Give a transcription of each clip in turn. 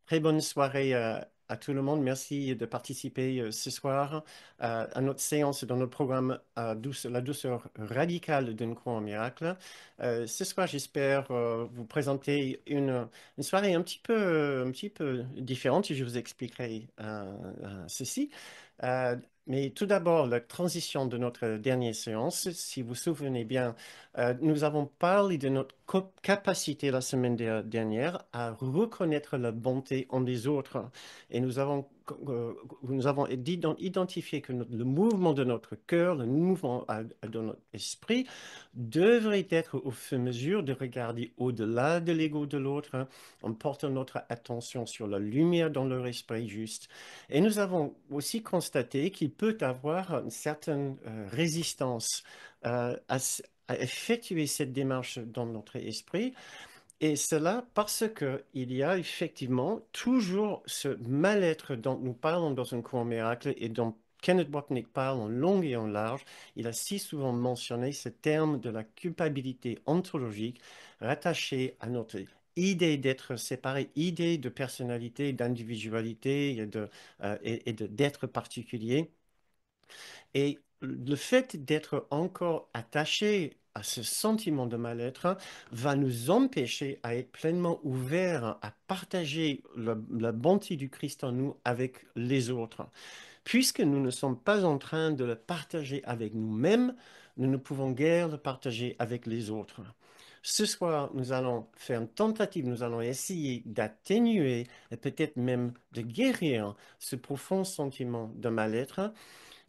Très bonne soirée à tout le monde. Merci de participer ce soir à notre séance dans notre programme La douceur radicale d'une croix en miracle. Ce soir, j'espère vous présenter une soirée un petit peu différente et je vous expliquerai ceci. Euh, mais tout d'abord, la transition de notre dernière séance. Si vous vous souvenez bien, nous avons parlé de notre capacité la semaine dernière à reconnaître la bonté en les autres. Et nous avons identifié que le mouvement de notre cœur, le mouvement de notre esprit, devrait être au fur et à mesure de regarder au-delà de l'ego de l'autre, hein, en portant notre attention sur la lumière dans leur esprit juste. Et nous avons aussi constaté qu'il peut avoir une certaine résistance à effectuer cette démarche dans notre esprit. Et cela parce qu'il y a effectivement toujours ce mal-être dont nous parlons dans un cours miracle et dont Kenneth Wapnick parle en long et en large. Il a si souvent mentionné ce terme de la culpabilité ontologique rattaché à notre idée d'être séparé, idée de personnalité, d'individualité d'être particulier. Et le fait d'être encore attaché à ce sentiment de mal-être va nous empêcher à être pleinement ouverts à partager la bonté du Christ en nous avec les autres. Puisque nous ne sommes pas en train de le partager avec nous-mêmes, nous ne pouvons guère le partager avec les autres. Ce soir, nous allons faire une tentative, nous allons essayer d'atténuer et peut-être même de guérir ce profond sentiment de mal-être,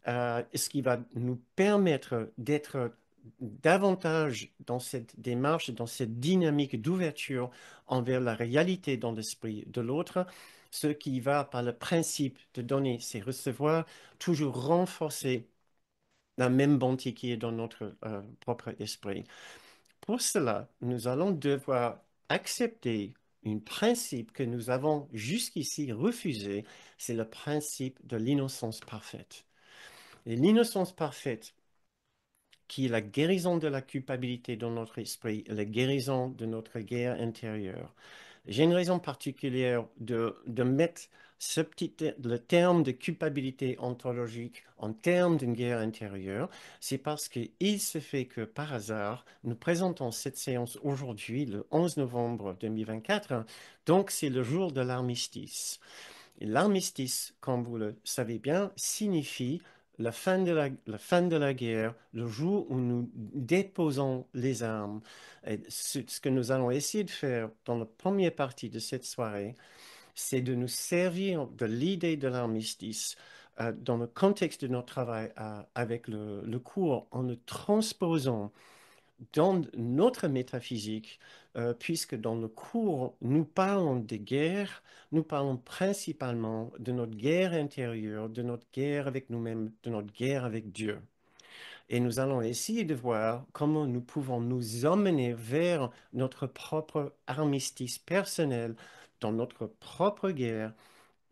ce qui va nous permettre d'être davantage dans cette démarche, dans cette dynamique d'ouverture envers la réalité dans l'esprit de l'autre, ce qui va, par le principe de donner et recevoir, toujours renforcer la même bonté qui est dans notre propre esprit. Pour cela, nous allons devoir accepter un principe que nous avons jusqu'ici refusé, c'est le principe de l'innocence parfaite. Et l'innocence parfaite, qui est la guérison de la culpabilité dans notre esprit, la guérison de notre guerre intérieure. J'ai une raison particulière de mettre le terme de culpabilité ontologique en termes d'une guerre intérieure. C'est parce qu'il se fait que par hasard, nous présentons cette séance aujourd'hui, le 11 novembre 2024. Donc, c'est le jour de l'armistice. L'armistice, comme vous le savez bien, signifie la fin de la guerre, le jour où nous déposons les armes. Et ce que nous allons essayer de faire dans la première partie de cette soirée, c'est de nous servir de l'idée de l'armistice dans le contexte de notre travail avec le cours en le transposant dans notre métaphysique, puisque dans le cours, nous parlons de guerre, nous parlons principalement de notre guerre intérieure, de notre guerre avec nous-mêmes, de notre guerre avec Dieu. Et nous allons essayer de voir comment nous pouvons nous emmener vers notre propre armistice personnel dans notre propre guerre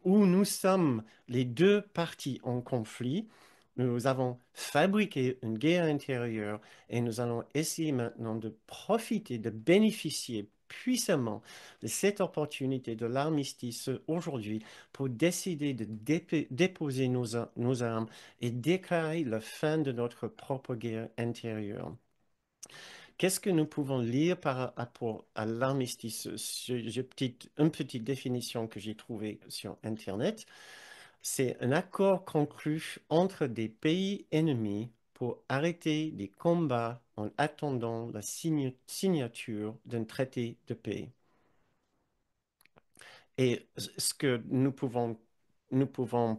où nous sommes les deux parties en conflit. Nous avons fabriqué une guerre intérieure et nous allons essayer maintenant de profiter, de bénéficier puissamment de cette opportunité de l'armistice aujourd'hui pour décider de déposer nos armes et déclarer la fin de notre propre guerre intérieure. Qu'est-ce que nous pouvons lire par rapport à l'armistice? Une petite définition que j'ai trouvée sur Internet. C'est un accord conclu entre des pays ennemis pour arrêter des combats en attendant la signature d'un traité de paix. Et ce que nous pouvons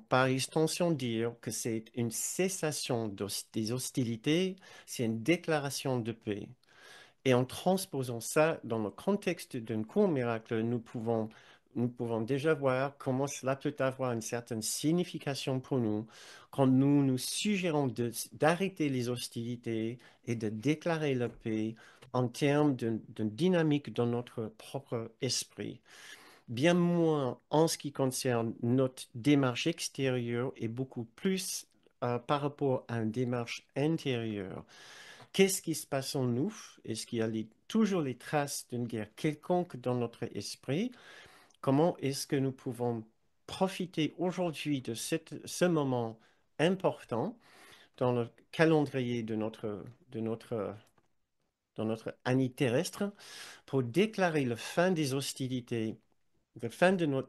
par extension dire que c'est une cessation des hostilités, c'est une déclaration de paix. Et en transposant ça dans le contexte d'un court miracle, nous pouvons déjà voir comment cela peut avoir une certaine signification pour nous quand nous nous suggérons d'arrêter les hostilités et de déclarer la paix en termes d'une dynamique dans notre propre esprit. Bien moins en ce qui concerne notre démarche extérieure et beaucoup plus par rapport à une démarche intérieure. Qu'est-ce qui se passe en nous? Est-ce qu'il y a toujours les traces d'une guerre quelconque dans notre esprit? comment est-ce que nous pouvons profiter aujourd'hui de ce moment important dans le calendrier de notre, dans notre année terrestre pour déclarer la fin des hostilités, la fin de nos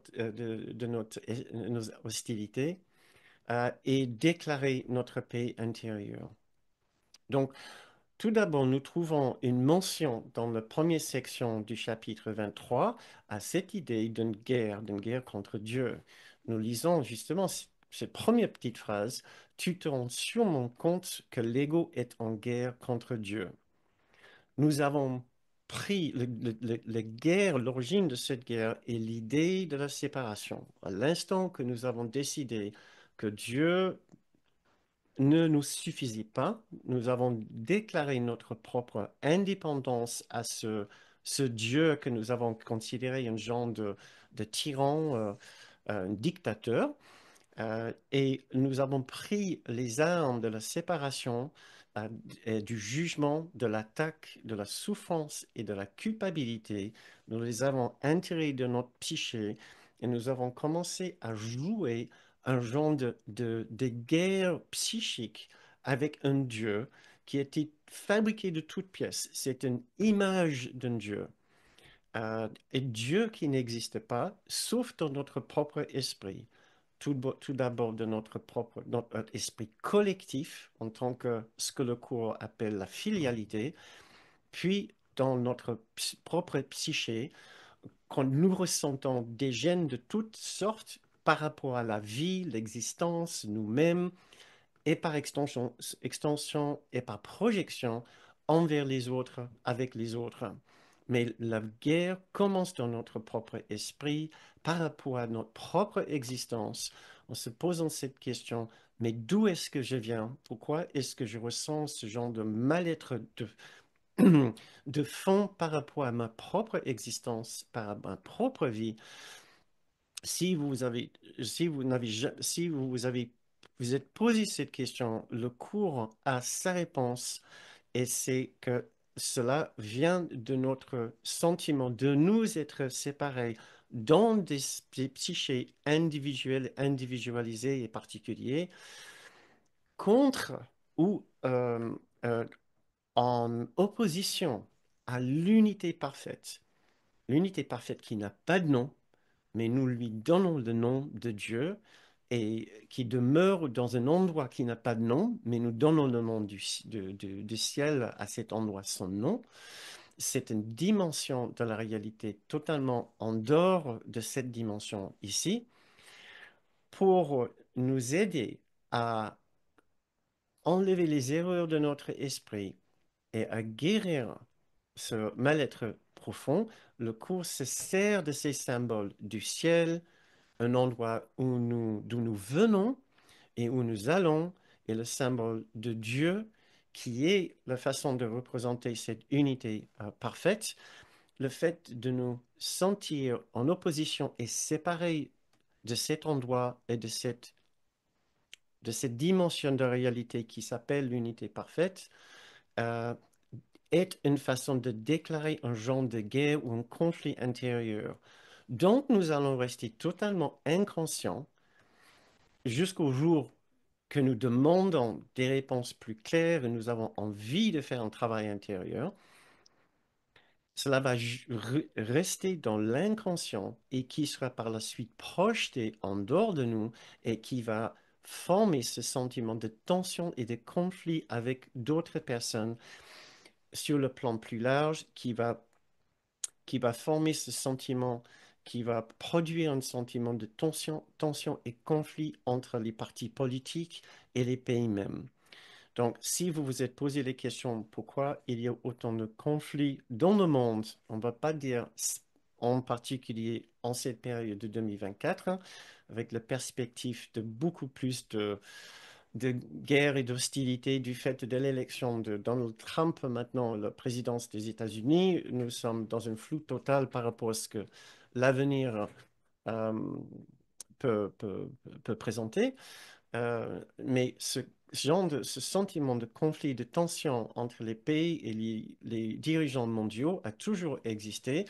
hostilités et déclarer notre paix intérieure. Donc, tout d'abord, nous trouvons une mention dans la première section du chapitre 23 à cette idée d'une guerre contre Dieu. Nous lisons justement cette première petite phrase, tu te rends sûrement compte que l'ego est en guerre contre Dieu. Nous avons pris la guerre, l'origine de cette guerre est l'idée de la séparation. À l'instant que nous avons décidé que Dieu ne nous suffisait pas. Nous avons déclaré notre propre indépendance à ce Dieu que nous avons considéré un genre de tyran, un dictateur. Et nous avons pris les armes de la séparation, et du jugement, de l'attaque, de la souffrance et de la culpabilité. Nous les avons intégrés dans notre psyché et nous avons commencé à jouer un genre de guerre psychique avec un Dieu qui était fabriqué de toutes pièces. C'est une image d'un Dieu. Et Dieu qui n'existe pas, sauf dans notre propre esprit. Tout d'abord de notre esprit collectif, en tant que ce que le cours appelle la filialité, puis dans notre propre psyché, quand nous ressentons des gènes de toutes sortes par rapport à la vie, l'existence, nous-mêmes, et par extension et par projection envers les autres, avec les autres. Mais la guerre commence dans notre propre esprit par rapport à notre propre existence, en se posant cette question, mais d'où est-ce que je viens? Pourquoi est-ce que je ressens ce genre de mal-être de fond par rapport à ma propre existence, par ma propre vie? Si vous avez, si vous n'avez, si vous avez, vous êtes posé cette question, le cours a sa réponse et c'est que cela vient de notre sentiment de nous être séparés dans des psychés individuels, individualisés et particuliers contre ou euh, en opposition à l'unité parfaite. L'unité parfaite qui n'a pas de nom, mais nous lui donnons le nom de Dieu et qui demeure dans un endroit qui n'a pas de nom, mais nous donnons le nom du ciel à cet endroit son nom. C'est une dimension de la réalité totalement en dehors de cette dimension ici pour nous aider à enlever les erreurs de notre esprit et à guérir ce mal-être profond. Le cours se sert de ces symboles du ciel, un endroit d'où nous venons et où nous allons, et le symbole de Dieu, qui est la façon de représenter cette unité parfaite. Le fait de nous sentir en opposition et séparés de cet endroit et de cette dimension de réalité qui s'appelle l'unité parfaite, euh, est une façon de déclarer un genre de guerre ou un conflit intérieur. Donc, nous allons rester totalement inconscients jusqu'au jour que nous demandons des réponses plus claires et nous avons envie de faire un travail intérieur. Cela va rester dans l'inconscient et qui sera par la suite projeté en dehors de nous et qui va former ce sentiment de tension et de conflit avec d'autres personnes sur le plan plus large qui va former ce sentiment, qui va produire un sentiment de tension et conflit entre les partis politiques et les pays mêmes. Donc, si vous vous êtes posé les questions pourquoi il y a autant de conflits dans le monde, on ne va pas dire en particulier en cette période de 2024, hein, avec la perspective de beaucoup plus de guerre et d'hostilité du fait de l'élection de Donald Trump, maintenant la présidence des États-Unis. Nous sommes dans un flou total par rapport à ce que l'avenir euh, peut présenter. Mais ce sentiment de conflit, de tension entre les pays et les dirigeants mondiaux a toujours existé.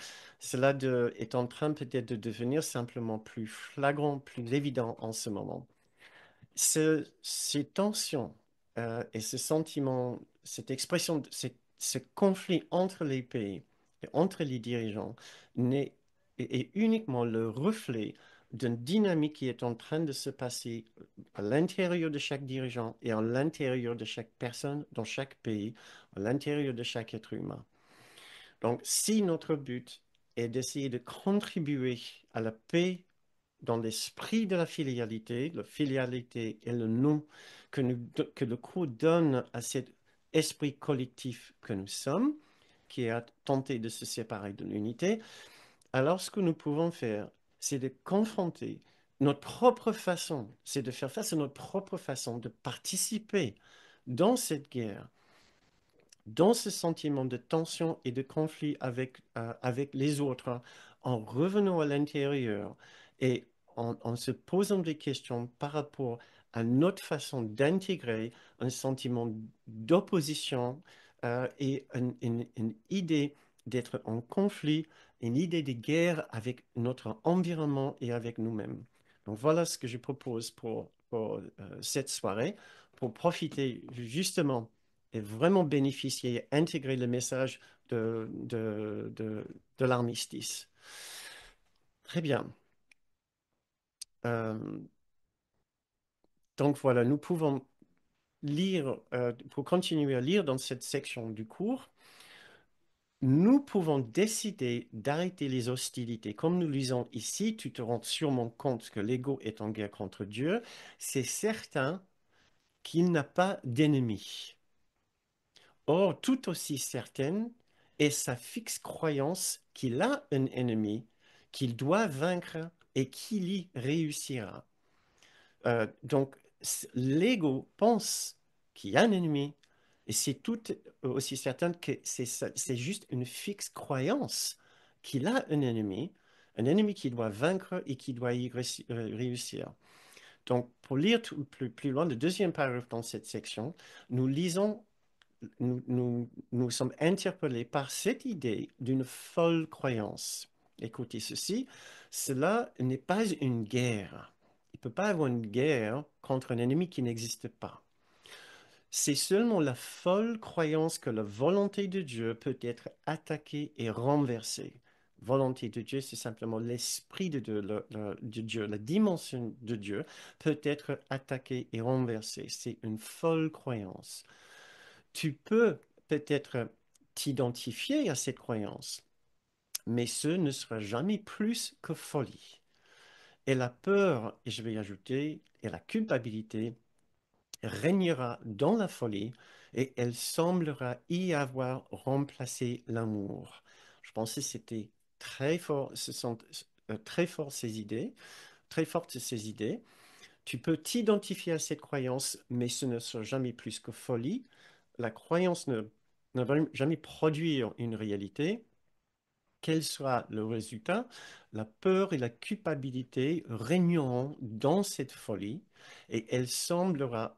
Est en train peut-être de devenir simplement plus flagrant, plus évident en ce moment. Ces tensions et ce sentiment, cette expression, ce conflit entre les pays et entre les dirigeants est uniquement le reflet d'une dynamique qui est en train de se passer à l'intérieur de chaque dirigeant et à l'intérieur de chaque personne dans chaque pays, à l'intérieur de chaque être humain. Donc, si notre but est d'essayer de contribuer à la paix dans l'esprit de la filialité est le nom que le cours donne à cet esprit collectif que nous sommes, qui a tenté de se séparer de l'unité. Alors, ce que nous pouvons faire, c'est de confronter notre propre façon, c'est de faire face à notre propre façon de participer dans cette guerre, dans ce sentiment de tension et de conflit avec les autres, en revenant à l'intérieur et en se posant des questions par rapport à notre façon d'intégrer un sentiment d'opposition et une idée d'être en conflit, une idée de guerre avec notre environnement et avec nous-mêmes. Donc voilà ce que je propose pour cette soirée, pour profiter justement et vraiment bénéficier, intégrer le message de l'armistice. Très bien. Euh, donc voilà, nous pouvons lire, pour continuer à lire dans cette section du cours, nous pouvons décider d'arrêter les hostilités. Comme nous lisons ici, tu te rends sûrement compte que l'ego est en guerre contre Dieu. C'est certain qu'il n'a pas d'ennemi. Or, tout aussi certaine est sa fixe croyance qu'il a un ennemi, qu'il doit vaincre et qu'il y réussira. Donc, l'ego pense qu'il y a un ennemi, et c'est tout aussi certain que c'est juste une fixe croyance qu'il a un ennemi qu'il doit vaincre et qui doit y réussir. Donc, pour lire plus loin le deuxième paragraphe dans cette section, nous lisons nous sommes interpellés par cette idée d'une folle croyance. Écoutez ceci, cela n'est pas une guerre. Il ne peut pas avoir une guerre contre un ennemi qui n'existe pas. C'est seulement la folle croyance que la volonté de Dieu peut être attaquée et renversée. Volonté de Dieu, c'est simplement l'esprit de Dieu, de Dieu, la dimension de Dieu peut être attaquée et renversée. C'est une folle croyance. Tu peux peut-être t'identifier à cette croyance, mais ce ne sera jamais plus que folie. Et la peur, et je vais y ajouter, et la culpabilité régnera dans la folie et elle semblera y avoir remplacé l'amour. Je pensais que c'était très fort, ce sont très fortes ces idées, très fortes ces idées. Tu peux t'identifier à cette croyance, mais ce ne sera jamais plus que folie. La croyance ne va jamais produire une réalité. Quel sera le résultat? La peur et la culpabilité régneront dans cette folie et elle semblera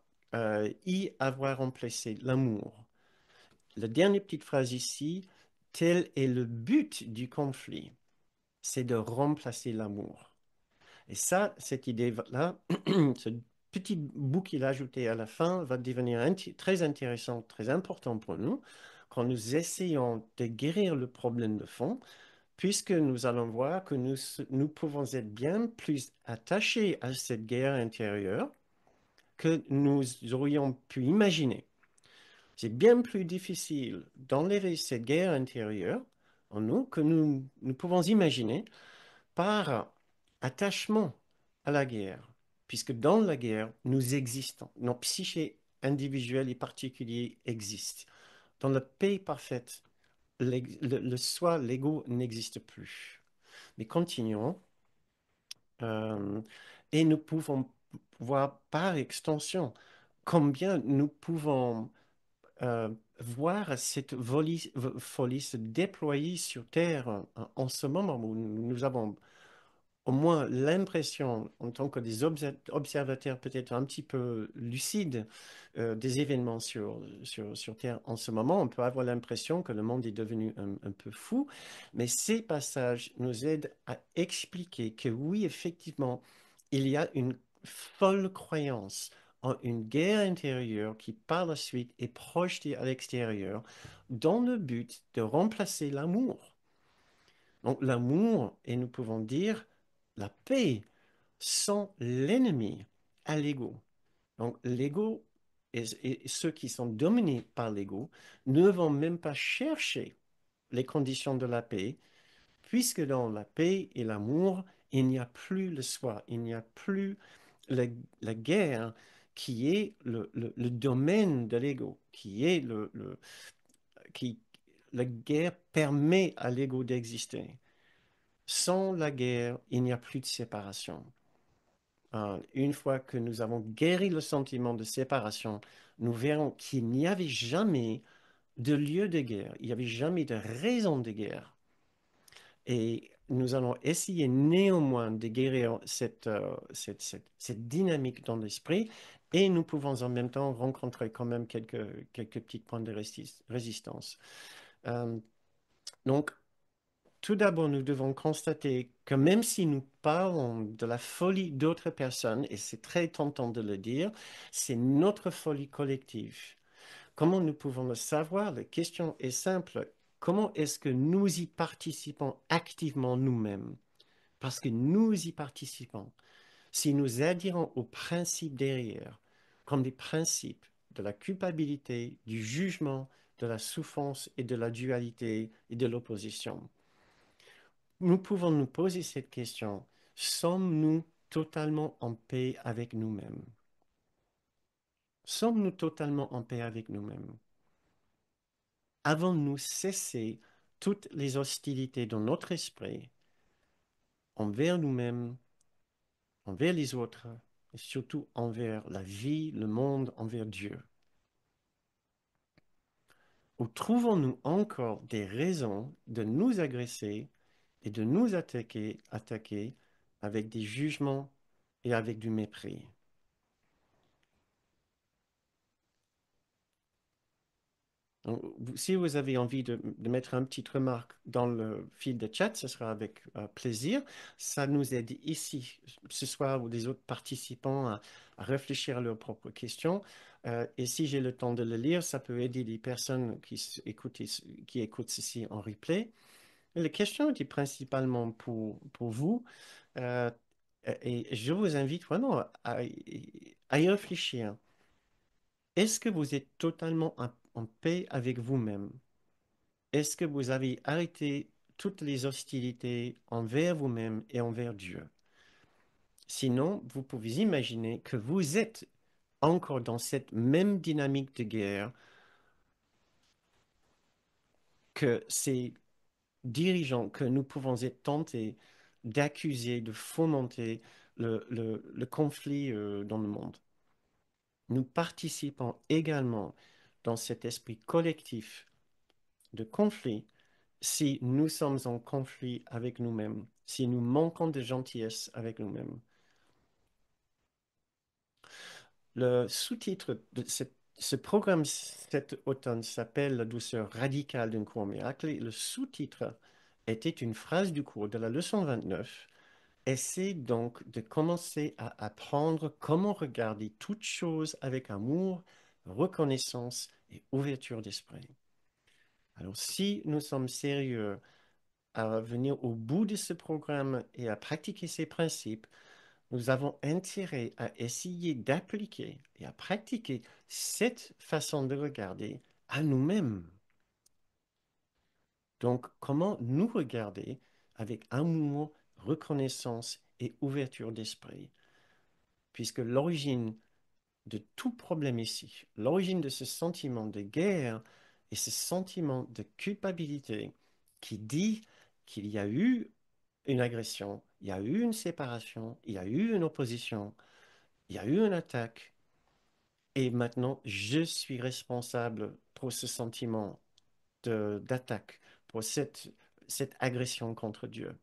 y avoir remplacé l'amour. La dernière petite phrase ici, tel est le but du conflit, c'est de remplacer l'amour. Et ça, cette idée-là, ce petit bout qu'il a ajouté à la fin va devenir très intéressant, très important pour nous quand nous essayons de guérir le problème de fond, puisque nous allons voir que nous pouvons être bien plus attachés à cette guerre intérieure que nous aurions pu imaginer. C'est bien plus difficile d'enlever cette guerre intérieure en nous que nous pouvons imaginer par attachement à la guerre, puisque dans la guerre, nous existons. Nos psychés individuels et particuliers existent. Dans la paix parfaite, le soi, l'ego n'existe plus. Mais continuons. euh, et nous pouvons voir par extension combien nous pouvons euh, voir cette folie se déployer sur Terre en ce moment où nous avons au moins l'impression, en tant que des observateurs peut-être un petit peu lucides des événements sur Terre en ce moment, on peut avoir l'impression que le monde est devenu un peu fou, mais ces passages nous aident à expliquer que oui, effectivement, il y a une folle croyance en une guerre intérieure qui par la suite est projetée à l'extérieur dans le but de remplacer l'amour. Donc l'amour, et nous pouvons dire la paix, sont l'ennemi à l'ego. Donc l'ego et ceux qui sont dominés par l'ego ne vont même pas chercher les conditions de la paix, puisque dans la paix et l'amour, il n'y a plus le soi, il n'y a plus la, la guerre qui est le domaine de l'ego, qui est qui, la guerre permet à l'ego d'exister. Sans la guerre, il n'y a plus de séparation. Une fois que nous avons guéri le sentiment de séparation, nous verrons qu'il n'y avait jamais de lieu de guerre, il n'y avait jamais de raison de guerre. Et nous allons essayer néanmoins de guérir cette dynamique dans l'esprit et nous pouvons en même temps rencontrer quand même quelques petits points de résistance. Euh, donc, Tout d'abord, nous devons constater que même si nous parlons de la folie d'autres personnes, et c'est très tentant de le dire, c'est notre folie collective. Comment nous pouvons le savoir? La question est simple. Comment est-ce que nous y participons activement nous-mêmes? Parce que nous y participons. Si nous adhérons aux principes derrière, comme des principes de la culpabilité, du jugement, de la souffrance et de la dualité et de l'opposition, nous pouvons nous poser cette question. Sommes-nous totalement en paix avec nous-mêmes? Sommes-nous totalement en paix avec nous-mêmes? Avons-nous cessé toutes les hostilités dans notre esprit envers nous-mêmes, envers les autres, et surtout envers la vie, le monde, envers Dieu? Ou trouvons-nous encore des raisons de nous agresser et de nous attaquer avec des jugements et avec du mépris? Donc, si vous avez envie de mettre une petite remarque dans le fil de chat, ce sera avec plaisir. Ça nous aide ici, ce soir, ou des autres participants à réfléchir à leurs propres questions. Et si j'ai le temps de le lire, ça peut aider les personnes qui écoutent ceci en replay. Et la question était principalement pour vous. euh, et je vous invite vraiment à y réfléchir. Est-ce que vous êtes totalement en paix avec vous-même? Est-ce que vous avez arrêté toutes les hostilités envers vous-même et envers Dieu? Sinon, vous pouvez imaginer que vous êtes encore dans cette même dynamique de guerre que ces dirigeants que nous pouvons être tentés d'accuser, de fomenter le conflit dans le monde. Nous participons également dans cet esprit collectif de conflit si nous sommes en conflit avec nous-mêmes, si nous manquons de gentillesse avec nous-mêmes. Le sous-titre de ce programme cet automne s'appelle La douceur radicale d'un cours miracle. Et le sous-titre était une phrase du cours de la leçon 29. Essaie donc de commencer à apprendre comment regarder toutes choses avec amour, reconnaissance et ouverture d'esprit. Alors, si nous sommes sérieux à venir au bout de ce programme et à pratiquer ces principes, nous avons intérêt à essayer d'appliquer et à pratiquer cette façon de regarder à nous-mêmes. Donc, comment nous regarder avec amour, reconnaissance et ouverture d'esprit, puisque l'origine de tout problème ici, l'origine de ce sentiment de guerre et ce sentiment de culpabilité qui dit qu'il y a eu une agression, il y a eu une séparation, il y a eu une opposition, il y a eu une attaque, et maintenant je suis responsable pour ce sentiment d'attaque, pour cette agression contre Dieu.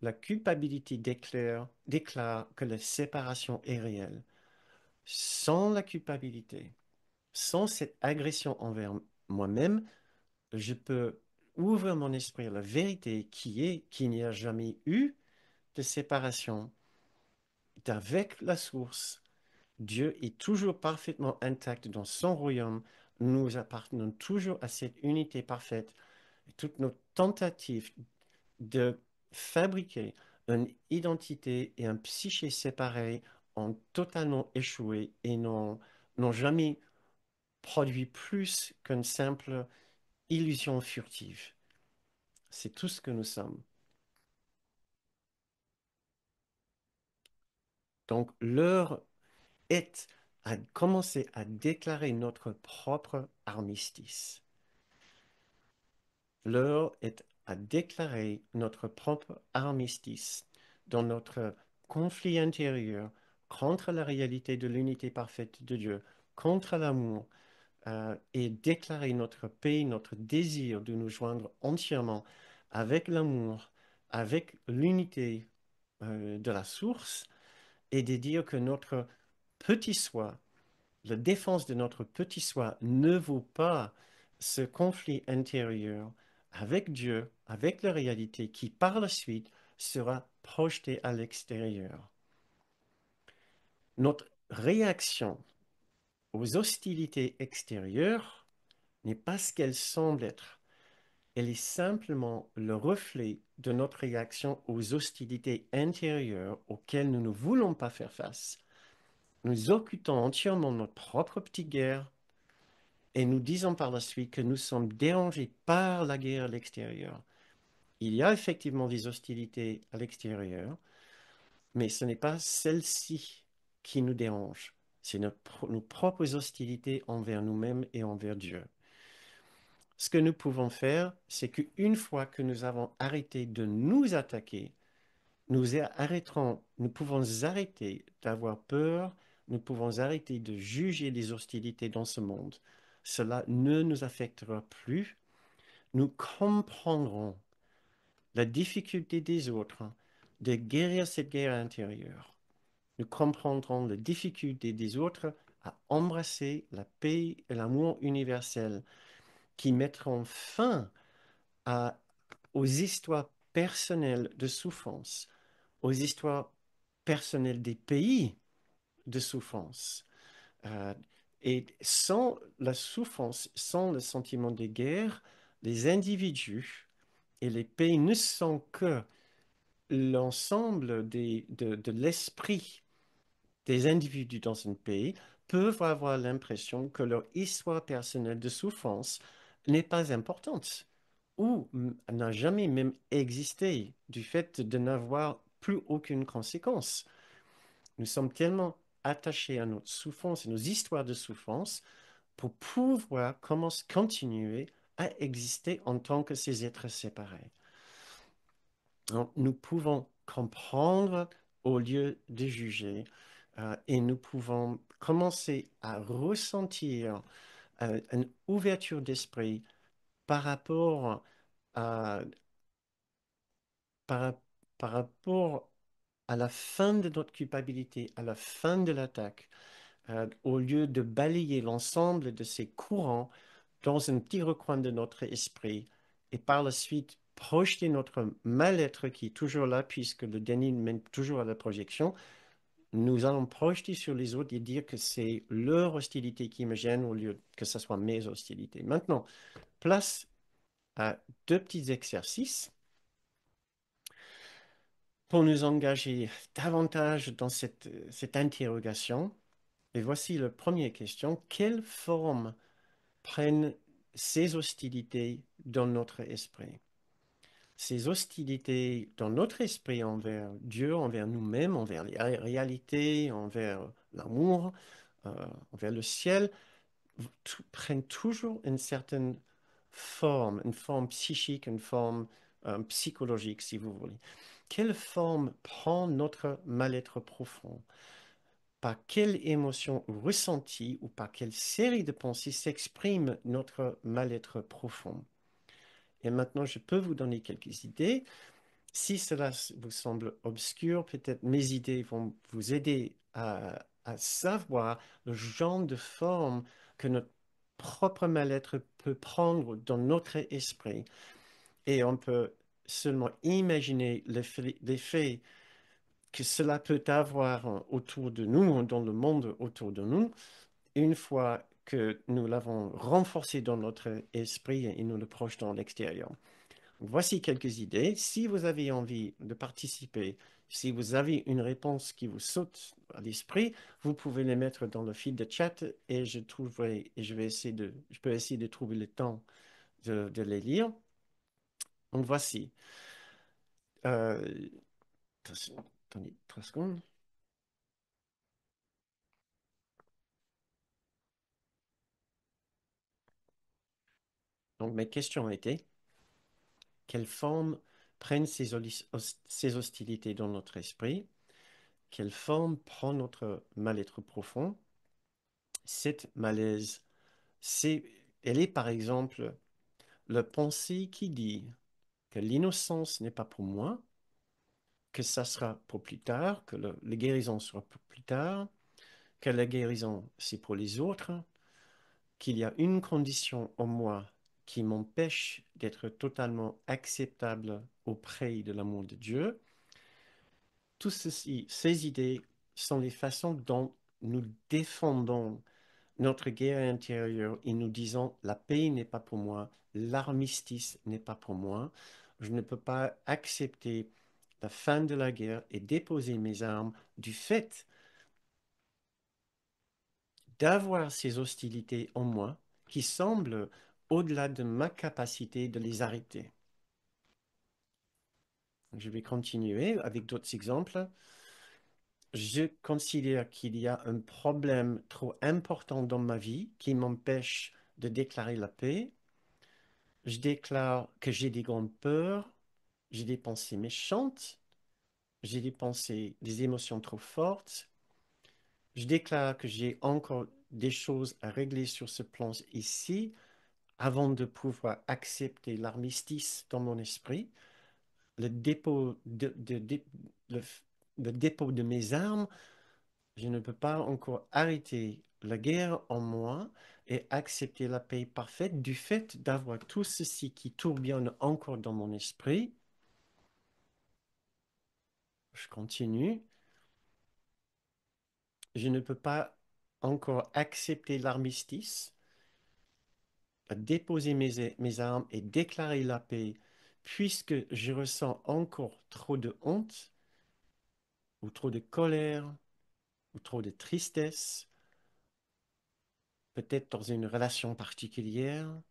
la culpabilité déclare que la séparation est réelle. Sans la culpabilité, sans cette agression envers moi-même, je peux ouvrir mon esprit à la vérité qui est qu'il n'y a jamais eu de séparation d'avec la source. Dieu est toujours parfaitement intact dans son royaume. Nous appartenons toujours à cette unité parfaite. Et toutes nos tentatives de fabriquer une identité et un psyché séparés ont totalement échoué et n'ont jamais produit plus qu'une simple illusion furtive. C'est tout ce que nous sommes. Donc, l'heure est à commencer à déclarer notre propre armistice. L'heure est à déclarer notre propre armistice dans notre conflit intérieur contre la réalité de l'unité parfaite de Dieu, contre l'amour, et déclarer notre paix, notre désir de nous joindre entièrement avec l'amour, avec l'unité de la source, et de dire que notre petit soi, la défense de notre petit soi ne vaut pas ce conflit intérieur avec Dieu, avec la réalité qui par la suite sera projetée à l'extérieur. Notre réaction aux hostilités extérieures n'est pas ce qu'elle semble être. Elle est simplement le reflet de notre réaction aux hostilités intérieures auxquelles nous ne voulons pas faire face. Nous occupons entièrement notre propre petite guerre et nous disons par la suite que nous sommes dérangés par la guerre à l'extérieur. Il y a effectivement des hostilités à l'extérieur, mais ce n'est pas celle-ci qui nous dérange. C'est nos propres hostilités envers nous-mêmes et envers Dieu. Ce que nous pouvons faire, c'est qu'une fois que nous avons arrêté de nous attaquer, nous pouvons arrêter d'avoir peur, nous pouvons arrêter de juger les hostilités dans ce monde. Cela ne nous affectera plus. Nous comprendrons la difficulté des autres de guérir cette guerre intérieure. Nous comprendrons la difficulté des autres à embrasser la paix et l'amour universel qui mettront fin à, aux histoires personnelles de souffrance, aux histoires personnelles des pays de souffrance. Euh, et sans la souffrance, sans le sentiment de guerre, les individus et les pays ne sont que l'ensemble de l'esprit des individus dans un pays peuvent avoir l'impression que leur histoire personnelle de souffrance n'est pas importante ou n'a jamais même existé du fait de n'avoir plus aucune conséquence. Nous sommes tellement attachés à notre souffrance et nos histoires de souffrance pour pouvoir continuer à exister en tant que ces êtres séparés. Donc, nous pouvons comprendre au lieu de juger et nous pouvons commencer à ressentir une ouverture d'esprit par rapport à, par, par rapport à la fin de notre culpabilité, à la fin de l'attaque, au lieu de balayer l'ensemble de ces courants dans un petit recoin de notre esprit et par la suite projeter notre mal-être qui est toujours là puisque le déni mène toujours à la projection, nous allons projeter sur les autres et dire que c'est leur hostilité qui me gêne au lieu que ce soit mes hostilités. Maintenant, place à deux petits exercices pour nous engager davantage dans cette interrogation. Et voici la première question. Quelle forme prennent ces hostilités dans notre esprit? Ces hostilités dans notre esprit envers Dieu, envers nous-mêmes, envers les réalités, envers l'amour, euh, envers le ciel, prennent toujours une certaine forme, une forme psychique, une forme psychologique, si vous voulez. Quelle forme prend notre mal-être profond? Par quelle émotion ressentie ou par quelle série de pensées s'exprime notre mal-être profond? Et maintenant, je peux vous donner quelques idées. Si cela vous semble obscur, peut-être mes idées vont vous aider à savoir le genre de forme que notre propre mal-être peut prendre dans notre esprit. Et on peut seulement imaginer l'effet que cela peut avoir autour de nous, dans le monde autour de nous, une fois que nous l'avons renforcé dans notre esprit et nous le projetons à l'extérieur. Voici quelques idées. Si vous avez envie de participer, si vous avez une réponse qui vous saute à l'esprit, vous pouvez les mettre dans le fil de chat et je peux essayer de trouver le temps de les lire. Donc voici. Euh, Attendez 3 secondes. Donc mes questions étaient, quelle forme prennent ces hostilités dans notre esprit? Quelle forme prend notre mal-être profond? Cette malaise, c'est, elle est par exemple la pensée qui dit que l'innocence n'est pas pour moi, que ça sera pour plus tard, que la guérison sera pour plus tard, que la guérison c'est pour les autres, qu'il y a une condition en moi qui m'empêche d'être totalement acceptable auprès de l'amour de Dieu. Tout ceci, ces idées sont les façons dont nous défendons notre guerre intérieure et nous disons la paix n'est pas pour moi, l'armistice n'est pas pour moi, je ne peux pas accepter la fin de la guerre et déposer mes armes du fait d'avoir ces hostilités en moi qui semblent au-delà de ma capacité de les arrêter. Je vais continuer avec d'autres exemples. Je considère qu'il y a un problème trop important dans ma vie qui m'empêche de déclarer la paix. Je déclare que j'ai des grandes peurs, j'ai des pensées méchantes, j'ai des pensées, des émotions trop fortes. Je déclare que j'ai encore des choses à régler sur ce plan ici avant de pouvoir accepter l'armistice dans mon esprit, le dépôt le, le dépôt de mes armes. Je ne peux pas encore arrêter la guerre en moi et accepter la paix parfaite du fait d'avoir tout ceci qui tourbillonne encore dans mon esprit. Je continue. Je ne peux pas encore accepter l'armistice, déposer mes armes et déclarer la paix, puisque je ressens encore trop de honte, ou trop de colère, ou trop de tristesse, peut-être dans une relation particulière.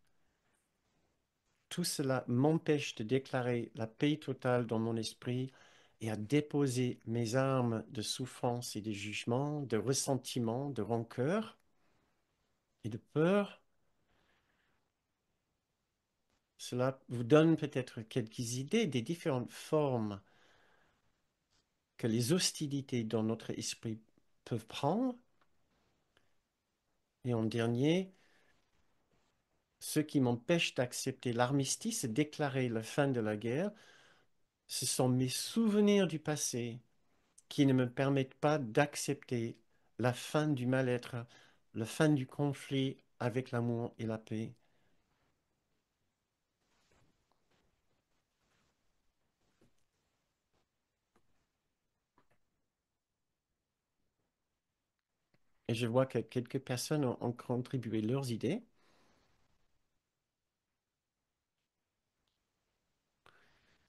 Tout cela m'empêche de déclarer la paix totale dans mon esprit et à déposer mes armes de souffrance et de jugement, de ressentiment, de rancœur et de peur. Cela vous donne peut-être quelques idées des différentes formes que les hostilités dans notre esprit peuvent prendre. Et en dernier, ce qui m'empêche d'accepter l'armistice et déclarer la fin de la guerre, ce sont mes souvenirs du passé qui ne me permettent pas d'accepter la fin du mal-être, la fin du conflit avec l'amour et la paix. Et je vois que quelques personnes ont contribué leurs idées.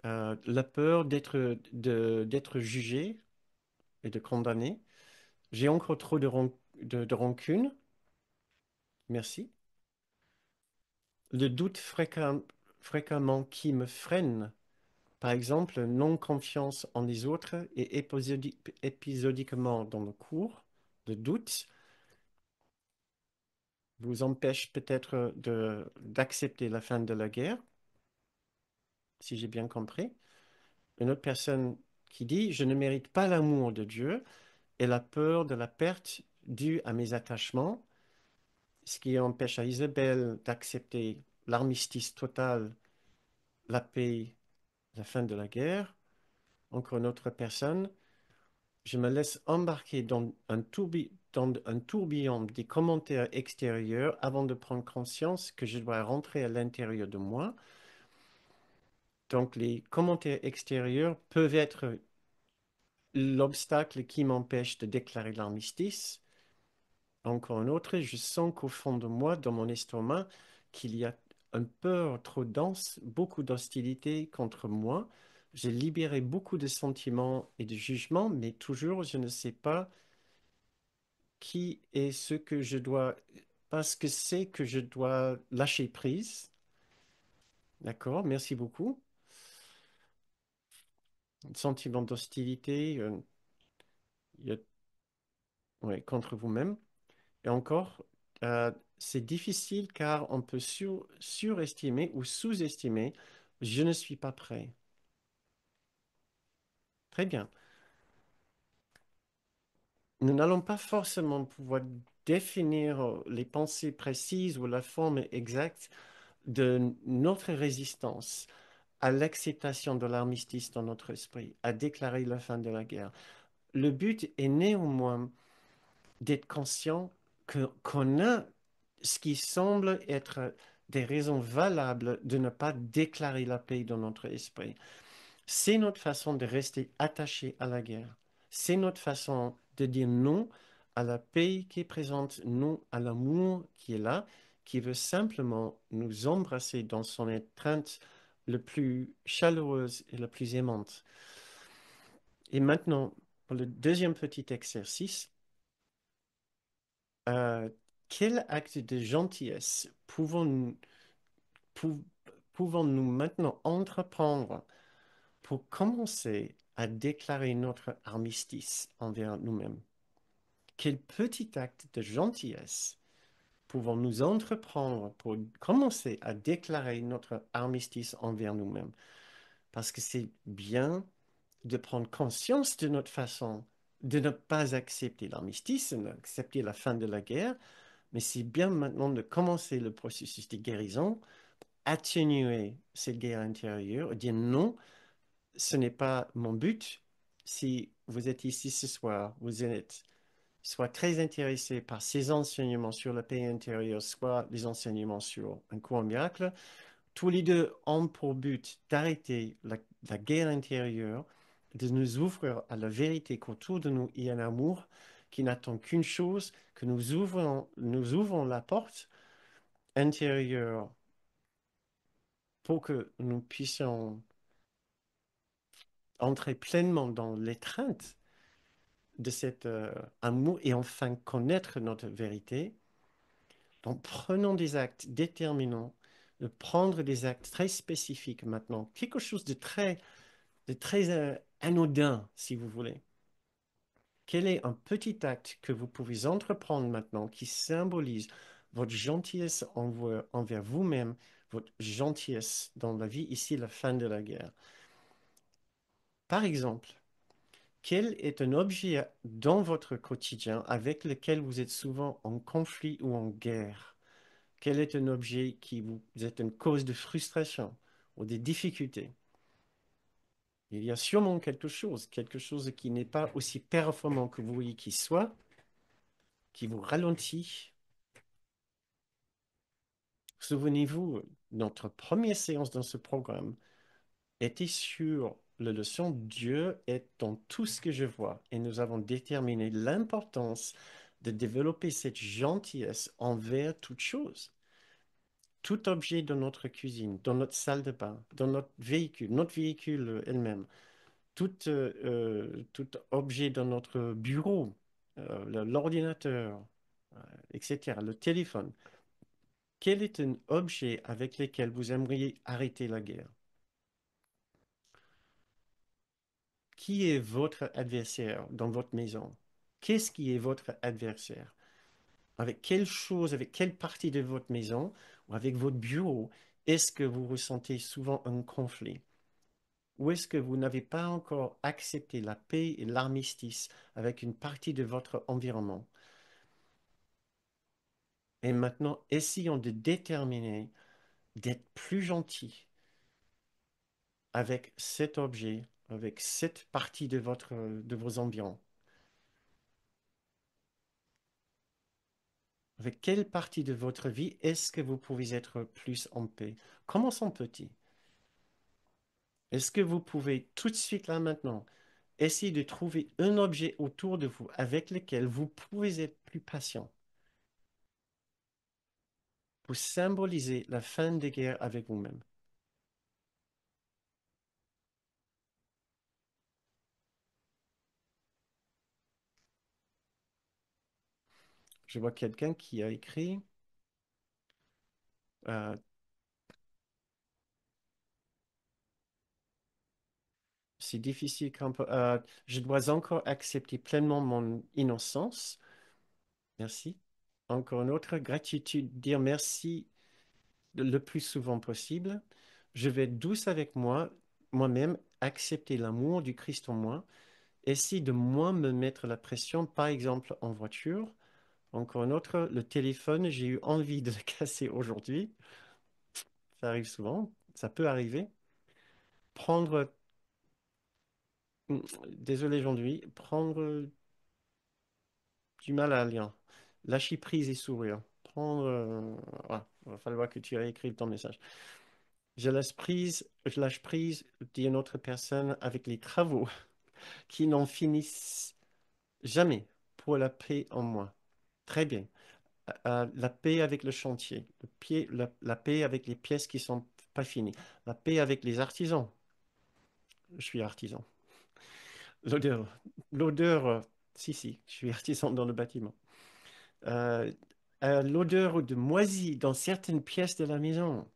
La peur d'être jugé et de condamné. J'ai encore trop de rancune. Merci. Le doute fréquemment qui me freine. Par exemple, non-confiance en les autres et épisodiquement dans le cours. Le doute vous empêche peut-être d'accepter la fin de la guerre, si j'ai bien compris. Une autre personne qui dit, je ne mérite pas l'amour de Dieu et la peur de la perte due à mes attachements, ce qui empêche à Isabelle d'accepter l'armistice total, la paix, la fin de la guerre. encore une autre personne, je me laisse embarquer dans un tourbillon des commentaires extérieurs avant de prendre conscience que je dois rentrer à l'intérieur de moi. Donc, les commentaires extérieurs peuvent être l'obstacle qui m'empêche de déclarer l'armistice. Encore un autre, je sens qu'au fond de moi, dans mon estomac, qu'il y a une peur trop dense, beaucoup d'hostilité contre moi. J'ai libéré beaucoup de sentiments et de jugements, mais toujours, je ne sais pas qui est ce que je dois, parce que c'est que je dois lâcher prise. D'accord, merci beaucoup. Un sentiment d'hostilité, il y a- ouais, contre vous-même. Et encore, c'est difficile car on peut surestimer ou sous-estimer. Je ne suis pas prêt. Très bien. Nous n'allons pas forcément pouvoir définir les pensées précises ou la forme exacte de notre résistance à l'acceptation de l'armistice dans notre esprit, à déclarer la fin de la guerre. Le but est néanmoins d'être conscient qu'on a ce qui semble être des raisons valables de ne pas déclarer la paix dans notre esprit. C'est notre façon de rester attaché à la guerre. C'est notre façon de dire non à la paix qui est présente, non à l'amour qui est là, qui veut simplement nous embrasser dans son étreinte le plus chaleureuse et la plus aimante. Et maintenant, pour le deuxième petit exercice, euh, quel acte de gentillesse pou- pouvons-nous maintenant entreprendre pour commencer à déclarer notre armistice envers nous-mêmes? Quel petit acte de gentillesse pouvons-nous entreprendre pour commencer à déclarer notre armistice envers nous-mêmes? Parce que c'est bien de prendre conscience de notre façon de ne pas accepter l'armistice, d'accepter la fin de la guerre, mais c'est bien maintenant de commencer le processus de guérison, atténuer cette guerre intérieure, dire non, ce n'est pas mon but. Si vous êtes ici ce soir, vous êtes soit très intéressé par ces enseignements sur la paix intérieure, soit les enseignements sur un courant miracle, tous les deux ont pour but d'arrêter la guerre intérieure, de nous ouvrir à la vérité qu'autour de nous, il y a un amour qui n'attend qu'une chose, que nous ouvrons la porte intérieure pour que nous puissions entrer pleinement dans l'étreinte de cet amour et enfin connaître notre vérité. Donc, prenons des actes déterminants, de prendre des actes très spécifiques maintenant, quelque chose de très anodin, si vous voulez. Quel est un petit acte que vous pouvez entreprendre maintenant qui symbolise votre gentillesse envers vous-même, votre gentillesse dans la vie, ici, la fin de la guerre? Par exemple, quel est un objet dans votre quotidien avec lequel vous êtes souvent en conflit ou en guerre? Quel est un objet qui vous est une cause de frustration ou de difficultés? Il y a sûrement quelque chose qui n'est pas aussi performant que vous voulez qu'il soit, qui vous ralentit. Souvenez-vous, notre première séance dans ce programme était sur la leçon Dieu est dans tout ce que je vois. Et nous avons déterminé l'importance de développer cette gentillesse envers toute chose. Tout objet dans notre cuisine, dans notre salle de bain, dans notre véhicule elle-même, tout objet dans notre bureau, l'ordinateur, etc., le téléphone. Quel est un objet avec lequel vous aimeriez arrêter la guerre? Qui est votre adversaire dans votre maison? Qu'est-ce qui est votre adversaire? Avec quelle chose, avec quelle partie de votre maison ou avec votre bureau est-ce que vous ressentez souvent un conflit? Ou est-ce que vous n'avez pas encore accepté la paix et l'armistice avec une partie de votre environnement? Et maintenant, essayons de déterminer d'être plus gentil avec cet objet avec cette partie de vos environs? Avec quelle partie de votre vie est-ce que vous pouvez être plus en paix? Commençons petit. Est-ce que vous pouvez tout de suite, là maintenant, essayer de trouver un objet autour de vous avec lequel vous pouvez être plus patient pour symboliser la fin des guerres avec vous-même? Je vois quelqu'un qui a écrit, euh, c'est difficile quand je dois encore accepter pleinement mon innocence. Merci. Encore une autre, gratitude, dire merci le plus souvent possible. Je vais être douce avec moi, moi-même, accepter l'amour du Christ en moi, essayer de moins me mettre la pression, par exemple en voiture. Encore une autre, le téléphone, j'ai eu envie de le casser aujourd'hui. Ça arrive souvent, ça peut arriver. Prendre, désolé aujourd'hui, prendre du mal à lire. Lâcher prise et sourire. Prendre, voilà, il va falloir que tu réécrives ton message. Je lâche prise, dit une autre personne, avec les travaux qui n'en finissent jamais pour la paix en moi. Très bien. La paix avec le chantier, la paix avec les pièces qui sont pas finies, la paix avec les artisans. Je suis artisan. L'odeur, l'odeur, si, si, je suis artisan dans le bâtiment. Euh, L'odeur de moisi dans certaines pièces de la maison.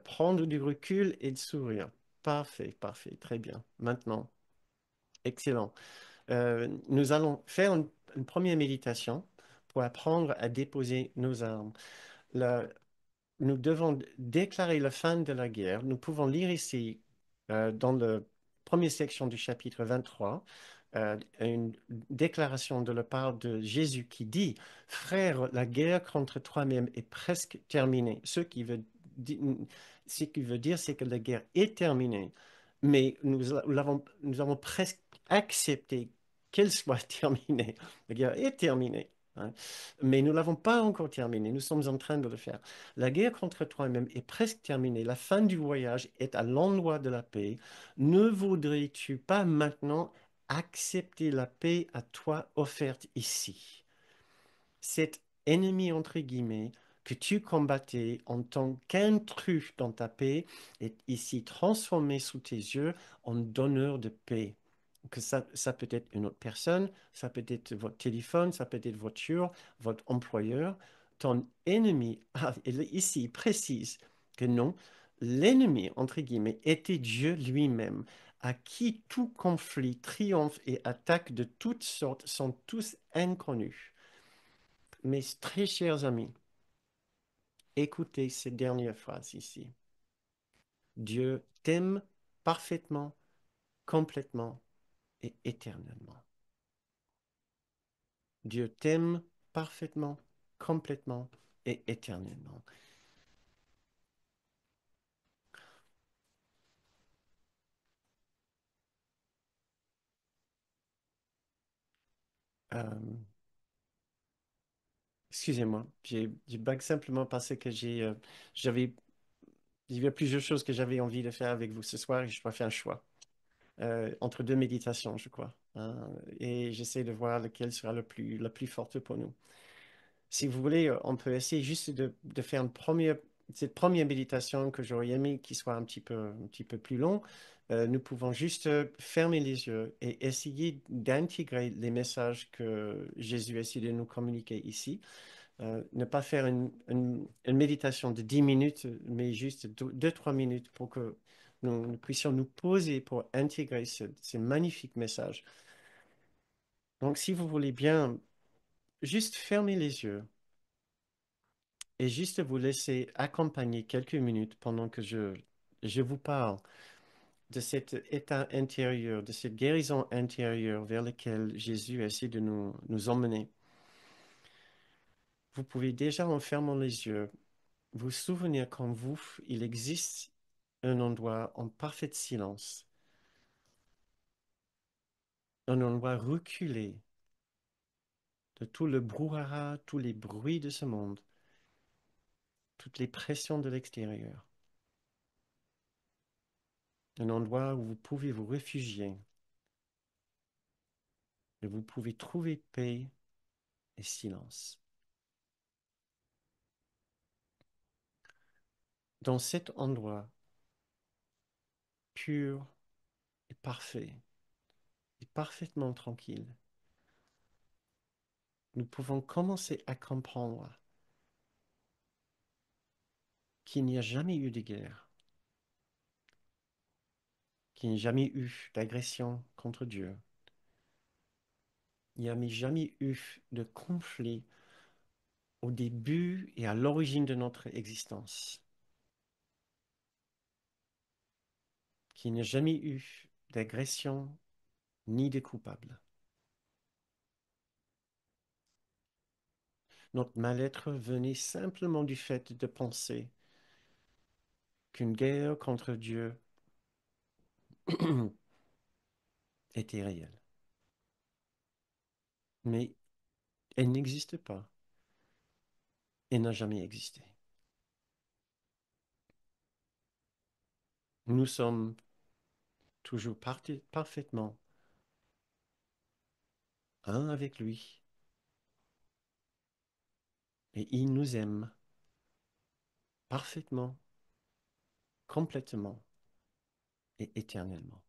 Prendre du recul et de sourire. Parfait, parfait, très bien. Maintenant, excellent. Nous allons faire une première méditation pour apprendre à déposer nos armes. La- Nous devons déclarer la fin de la guerre. Nous pouvons lire ici, dans la première section du chapitre 23, une déclaration de la part de Jésus qui dit, Frère, la guerre contre toi-même est presque terminée. Ce qui veut dire, c'est que la guerre est terminée, mais nous avons presque accepté qu'elle soit terminée. La guerre est terminée, hein. Mais nous ne l'avons pas encore terminée. Nous sommes en train de le faire. La guerre contre toi-même est presque terminée. La fin du voyage est à l'endroit de la paix. Ne voudrais-tu pas maintenant accepter la paix à toi offerte ici? Cet ennemi, entre guillemets, que tu combattais en tant qu'intrus dans ta paix, est ici transformé sous tes yeux en donneur de paix. Que ça peut être une autre personne, ça peut être votre téléphone, ça peut être voiture, votre employeur. Ton ennemi, ici, il précise que non, l'ennemi, entre guillemets, était Dieu lui-même, à qui tout conflit, triomphe et attaque de toutes sortes sont tous inconnus. Mes très chers amis, écoutez ces dernières phrases ici. Dieu t'aime parfaitement, complètement et éternellement. Dieu t'aime parfaitement, complètement et éternellement. Euh, Excusez-moi, j'ai bug simplement parce que j'avais, il y a plusieurs choses que j'avais envie de faire avec vous ce soir et je dois faire un choix entre deux méditations, je crois, hein, et j'essaie de voir lequel sera la plus forte pour nous. Si vous voulez, on peut essayer juste de faire cette première méditation que j'aurais aimé qui soit un petit peu plus long. Nous pouvons juste fermer les yeux et essayer d'intégrer les messages que Jésus essaie de nous communiquer ici. Ne pas faire une méditation de 10 minutes, mais juste 2-3 minutes pour que nous puissions nous poser pour intégrer ces magnifiques messages. Donc, si vous voulez bien, juste fermer les yeux et juste vous laisser accompagner quelques minutes pendant que je vous parle de cet état intérieur, de cette guérison intérieure vers laquelle Jésus essaie de nous emmener. Vous pouvez déjà, en fermant les yeux, vous souvenir qu'en vous, il existe un endroit en parfait silence On doit reculer de tout le brouhaha, tous les bruits de ce monde, toutes les pressions de l'extérieur. Un endroit où vous pouvez vous réfugier, où vous pouvez trouver paix et silence. Dans cet endroit pur et parfait, et parfaitement tranquille, nous pouvons commencer à comprendre qu'il n'y a jamais eu de guerre, qu'il n'y a jamais eu d'agression contre Dieu, il n'y a jamais eu de conflit au début et à l'origine de notre existence, qu'il n'y a jamais eu d'agression ni de coupable. Notre mal-être venait simplement du fait de penser qu'une guerre contre Dieu était réelle. Mais elle n'existe pas. Elle n'a jamais existé. Nous sommes toujours parfaitement un avec lui et il nous aime parfaitement, complètement et éternellement.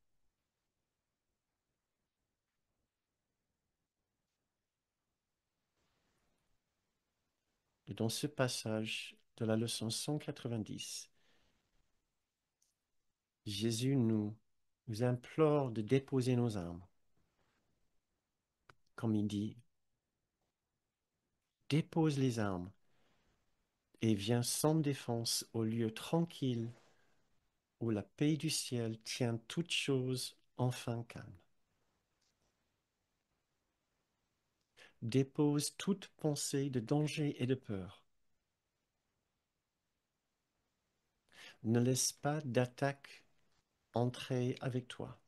Et dans ce passage de la leçon 190, Jésus nous implore de déposer nos armes. Comme il dit, dépose les armes et viens sans défense au lieu tranquille où la paix du ciel tient toutes choses enfin calmes. Dépose toute pensée de danger et de peur. Ne laisse pas d'attaque entrer avec toi.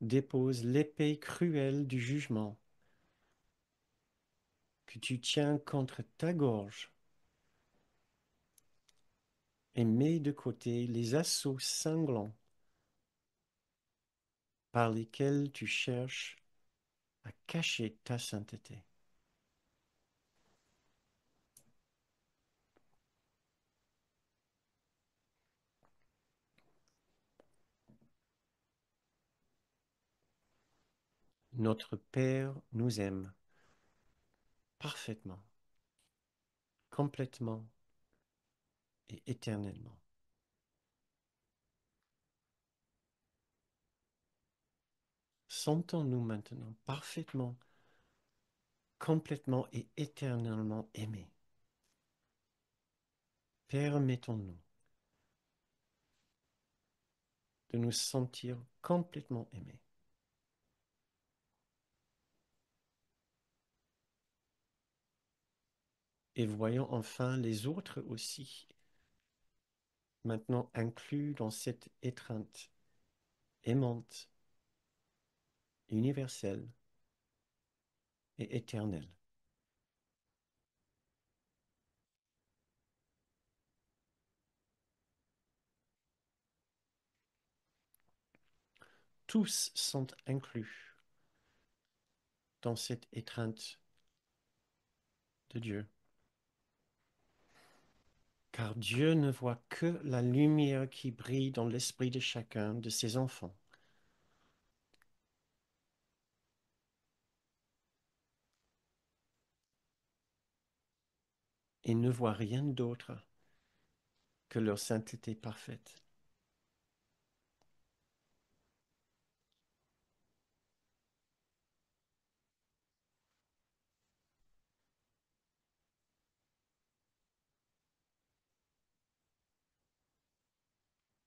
Dépose l'épée cruelle du jugement que tu tiens contre ta gorge et mets de côté les assauts cinglants par lesquels tu cherches à cacher ta sainteté. Notre Père nous aime parfaitement, complètement et éternellement. Sentons-nous maintenant parfaitement, complètement et éternellement aimés. Permettons-nous de nous sentir complètement aimés. Et voyons enfin les autres aussi, maintenant inclus dans cette étreinte aimante, universelle et éternelle. Tous sont inclus dans cette étreinte de Dieu. Car Dieu ne voit que la lumière qui brille dans l'esprit de chacun de ses enfants. Et ne voit rien d'autre que leur sainteté parfaite.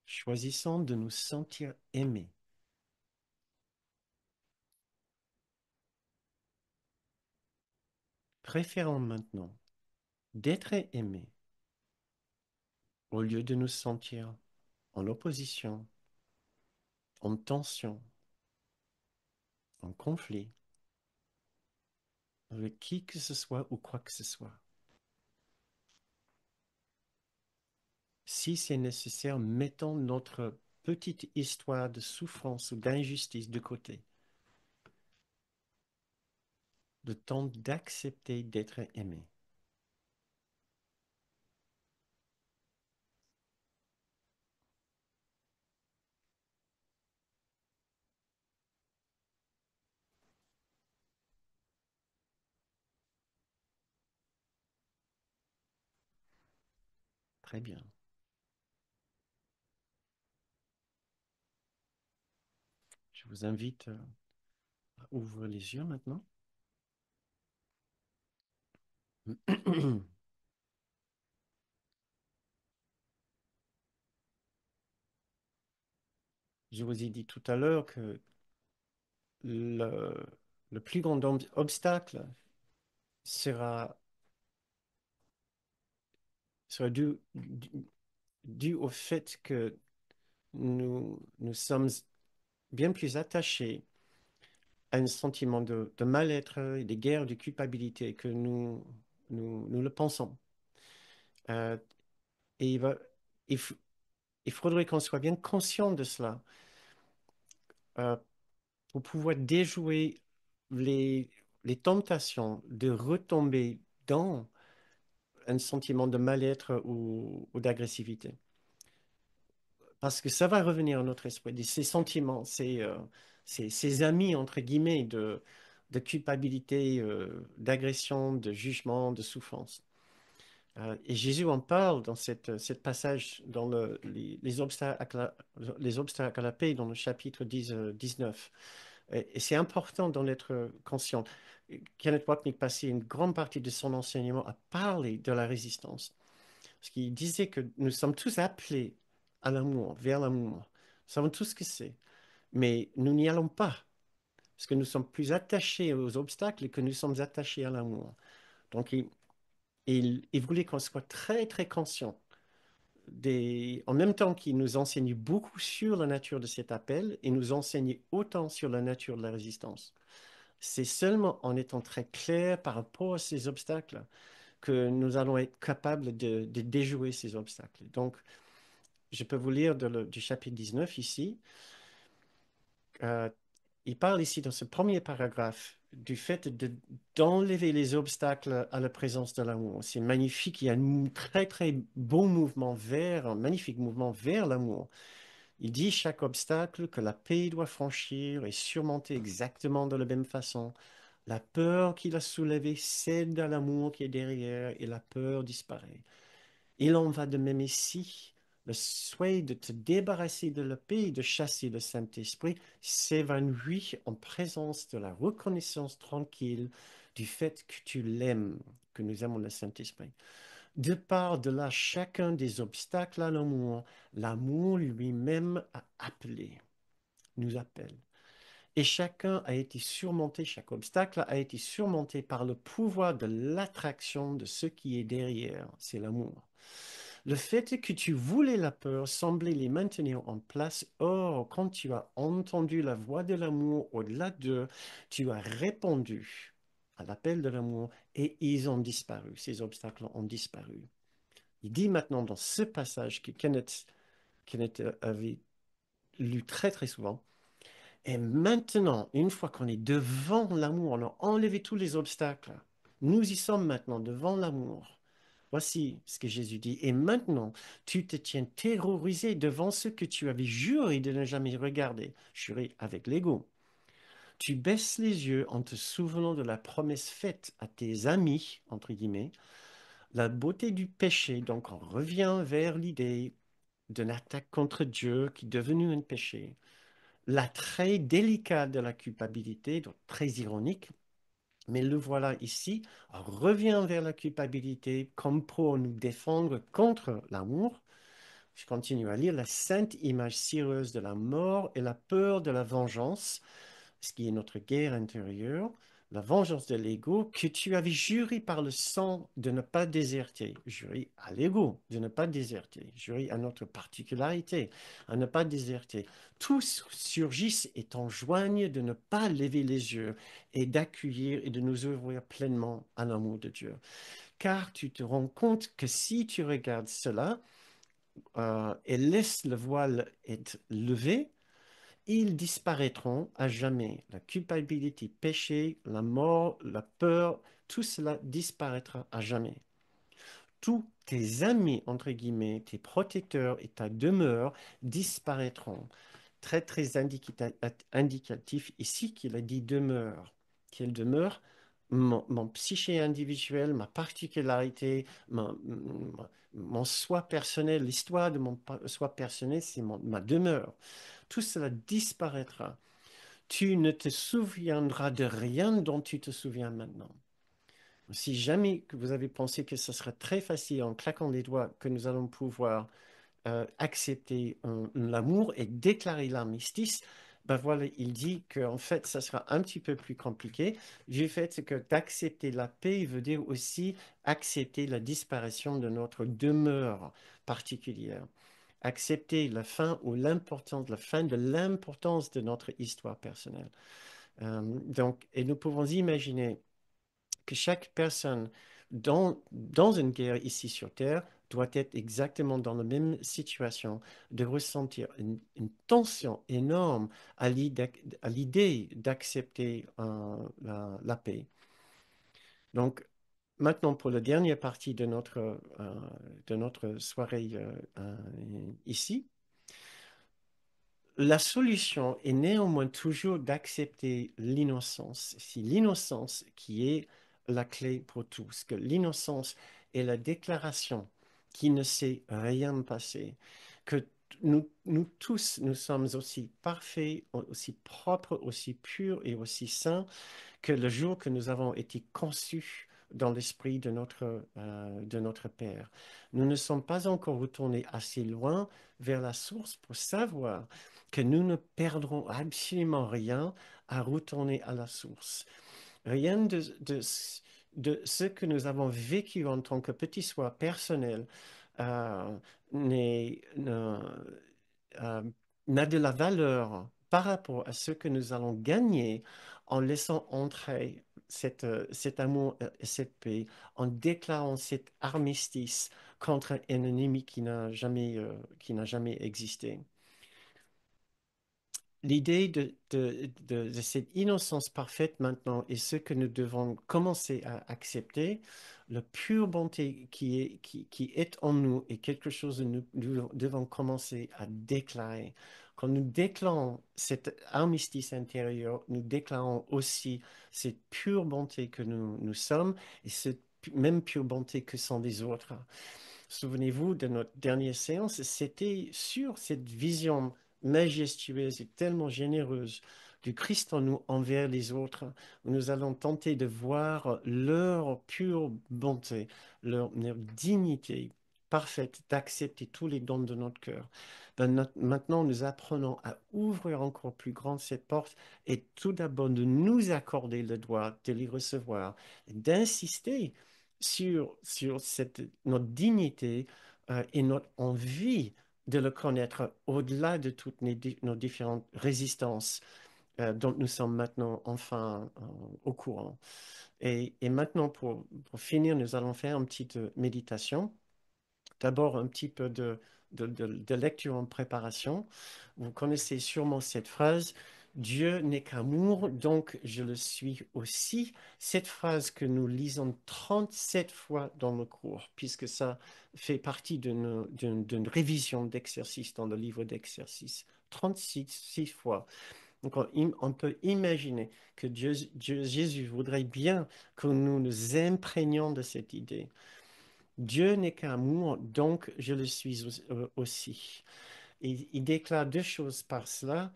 Choisissons de nous sentir aimés. Préférons maintenant d'être aimés au lieu de nous sentir en opposition, en tension, en conflit avec qui que ce soit ou quoi que ce soit. Si c'est nécessaire, mettons notre petite histoire de souffrance ou d'injustice de côté, le temps d'accepter d'être aimé. Très bien. Je vous invite à ouvrir les yeux maintenant. Je vous ai dit tout à l'heure que le, le plus grand obstacle sera, sera dû au fait que nous sommes bien plus attachés à un sentiment de mal-être et des guerres de culpabilité que nous le pensons. Euh, et il, f- il faudrait qu'on soit bien conscient de cela euh, pour pouvoir déjouer les, les tentations de retomber dans un sentiment de mal-être ou d'agressivité. Parce que ça va revenir à notre esprit, ces sentiments, ces amis, entre guillemets, de culpabilité, d'agression, de jugement, de souffrance. Et Jésus en parle dans cette passage dans les obstacles à la paix, dans le chapitre 10, 19. Et c'est important d'en être conscient. Kenneth Wapnick passait une grande partie de son enseignement à parler de la résistance. Parce qu'il disait que nous sommes tous appelés à l'amour, vers l'amour. Nous savons tous ce que c'est. Mais nous n'y allons pas. Parce que nous sommes plus attachés aux obstacles que nous sommes attachés à l'amour. Donc, il voulait qu'on soit très, très conscient en même temps qu'il nous enseigne beaucoup sur la nature de cet appel, et nous enseigne autant sur la nature de la résistance. C'est seulement en étant très clair par rapport à ces obstacles que nous allons être capables de déjouer ces obstacles. Donc, je peux vous lire du chapitre 19 ici. Euh, il parle ici dans ce premier paragraphe du fait d'enlever les obstacles à la présence de l'amour. C'est magnifique, il y a un très très beau mouvement vers, un magnifique mouvement vers l'amour. Il dit chaque obstacle que la paix doit franchir et surmonter exactement de la même façon. La peur qu'il a soulevée cède à l'amour qui est derrière et la peur disparaît. Il en va de même ici. Le souhait de te débarrasser de la paix et de chasser le Saint-Esprit s'évanouit en présence de la reconnaissance tranquille du fait que tu l'aimes, que nous aimons le Saint-Esprit. De part de là, chacun des obstacles à l'amour, l'amour lui-même a appelé, nous appelle. Et chacun a été surmonté, chaque obstacle a été surmonté par le pouvoir de l'attraction de ce qui est derrière, c'est l'amour. Le fait que tu voulais la peur semblait les maintenir en place. Or, quand tu as entendu la voix de l'amour au-delà d'eux, tu as répondu à l'appel de l'amour et ils ont disparu. Ces obstacles ont disparu. Il dit maintenant dans ce passage que Kenneth avait lu très très souvent. Et maintenant, une fois qu'on est devant l'amour, on a enlevé tous les obstacles. Nous y sommes maintenant devant l'amour. Voici ce que Jésus dit. Et maintenant, tu te tiens terrorisé devant ce que tu avais juré de ne jamais regarder, juré avec l'ego. Tu baisses les yeux en te souvenant de la promesse faite à tes amis, entre guillemets, la beauté du péché. Donc, on revient vers l'idée d'une attaque contre Dieu qui est devenue un péché. L'attrait délicat de la culpabilité, donc très ironique, mais le voilà ici, on revient vers la culpabilité comme pour nous défendre contre l'amour. Je continue à lire la sainte image cireuse de la mort et la peur de la vengeance, ce qui est notre guerre intérieure. la vengeance de l'ego, que tu avais juré par le sang de ne pas déserter, juré à l'ego de ne pas déserter, juré à notre particularité, à ne pas déserter. Tous surgissent et t'enjoignent de ne pas lever les yeux et d'accueillir et de nous ouvrir pleinement à l'amour de Dieu. Car tu te rends compte que si tu regardes cela et laisses le voile être levé, ils disparaîtront à jamais. La culpabilité, péché, la mort, la peur, tout cela disparaîtra à jamais. Tous tes amis, entre guillemets, tes protecteurs et ta demeure disparaîtront. Très, très indicatif ici qu'il a dit demeure. Quelle demeure? Mon psyché individuel, ma particularité, mon soi personnel, l'histoire de mon soi personnel, c'est ma demeure. Tout cela disparaîtra. Tu ne te souviendras de rien dont tu te souviens maintenant. Si jamais que vous avez pensé que ce sera très facile en claquant les doigts que nous allons pouvoir accepter l'amour et déclarer l'armistice, ben voilà, il dit qu'en fait, ça sera un petit peu plus compliqué. Du fait que d'accepter la paix veut dire aussi accepter la disparition de notre demeure particulière, accepter la fin ou l'importance, la fin de l'importance de notre histoire personnelle. Donc, et nous pouvons imaginer que chaque personne dans une guerre ici sur Terre doit être exactement dans la même situation, de ressentir une tension énorme à l'idée d'accepter la paix. Donc, maintenant, pour la dernière partie de notre soirée ici, la solution est néanmoins toujours d'accepter l'innocence. C'est l'innocence qui est la clé pour tout. Parce que l'innocence est la déclaration qui ne s'est rien passé. Que nous tous, nous sommes aussi parfaits, aussi propres, aussi purs et aussi saints que le jour que nous avons été conçus dans l'esprit de notre Père. Nous ne sommes pas encore retournés assez loin vers la source pour savoir que nous ne perdrons absolument rien à retourner à la source. Rien de ce que nous avons vécu en tant que petit soi personnel euh, n'est, euh, n'a de la valeur par rapport à ce que nous allons gagner en laissant entrer cet amour et cette paix, en déclarant cet armistice contre un ennemi qui n'a jamais existé. L'idée de cette innocence parfaite maintenant est ce que nous devons commencer à accepter. La pure bonté qui est en nous est quelque chose que nous devons commencer à déclarer. Quand nous déclarons cet armistice intérieur, nous déclarons aussi cette pure bonté que nous sommes et cette même pure bonté que sont les autres. Souvenez-vous de notre dernière séance, c'était sur cette vision majestueuse et tellement généreuse du Christ en nous envers les autres, où nous allons tenter de voir leur pure bonté, leur dignité parfaite d'accepter tous les dons de notre cœur. Maintenant, nous apprenons à ouvrir encore plus grand cette porte et tout d'abord de nous accorder le droit de les recevoir, d'insister sur notre dignité et notre envie de le connaître au-delà de toutes nos différentes résistances dont nous sommes maintenant enfin au courant. Et maintenant, pour finir, nous allons faire une petite méditation. D'abord, un petit peu de lecture en préparation. Vous connaissez sûrement cette phrase, Dieu n'est qu'amour, donc je le suis aussi. Cette phrase que nous lisons 37 fois dans le cours, puisque ça fait partie d'une révision d'exercice dans le livre d'exercice. 36 fois. Donc on peut imaginer que Jésus voudrait bien que nous nous imprégnions de cette idée. Dieu n'est qu'amour, donc je le suis aussi. Et il déclare deux choses par cela.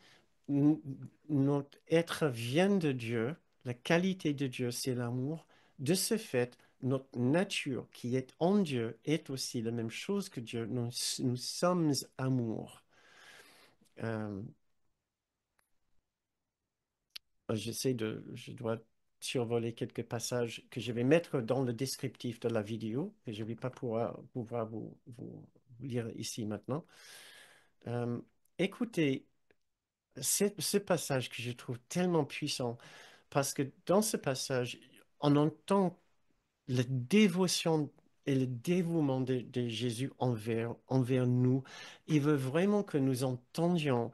Notre être vient de Dieu, la qualité de Dieu, c'est l'amour. De ce fait, notre nature qui est en Dieu est aussi la même chose que Dieu. Nous sommes amour. Euh, je dois survoler quelques passages que je vais mettre dans le descriptif de la vidéo, et je ne vais pas pouvoir vous lire ici maintenant. Euh, Écoutez, ce passage que je trouve tellement puissant, parce que dans ce passage, on entend la dévotion et le dévouement de Jésus envers nous. Il veut vraiment que nous entendions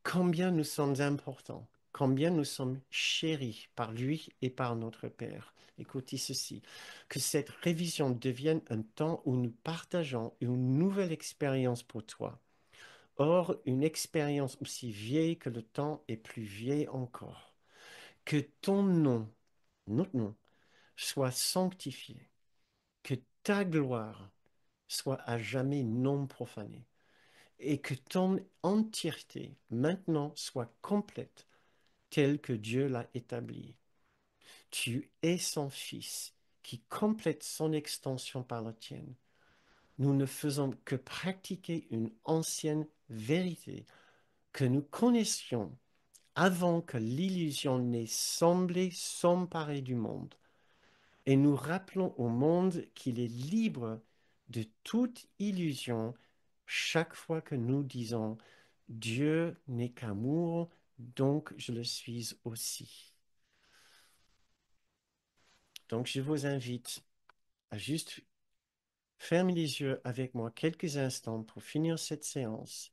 combien nous sommes importants, combien nous sommes chéris par lui et par notre Père. Écoutez ceci, que cette révision devienne un temps où nous partageons une nouvelle expérience pour toi. Or, une expérience aussi vieille que le temps est plus vieille encore. Que ton nom, notre nom, soit sanctifié, que ta gloire soit à jamais non profanée, et que ton entièreté maintenant soit complète telle que Dieu l'a établie. Tu es son Fils qui complète son extension par la tienne. Nous ne faisons que pratiquer une ancienne vérité que nous connaissions avant que l'illusion n'ait semblé s'emparer du monde. Et nous rappelons au monde qu'il est libre de toute illusion chaque fois que nous disons Dieu n'est qu'amour, donc je le suis aussi. Donc je vous invite à juste fermer les yeux avec moi quelques instants pour finir cette séance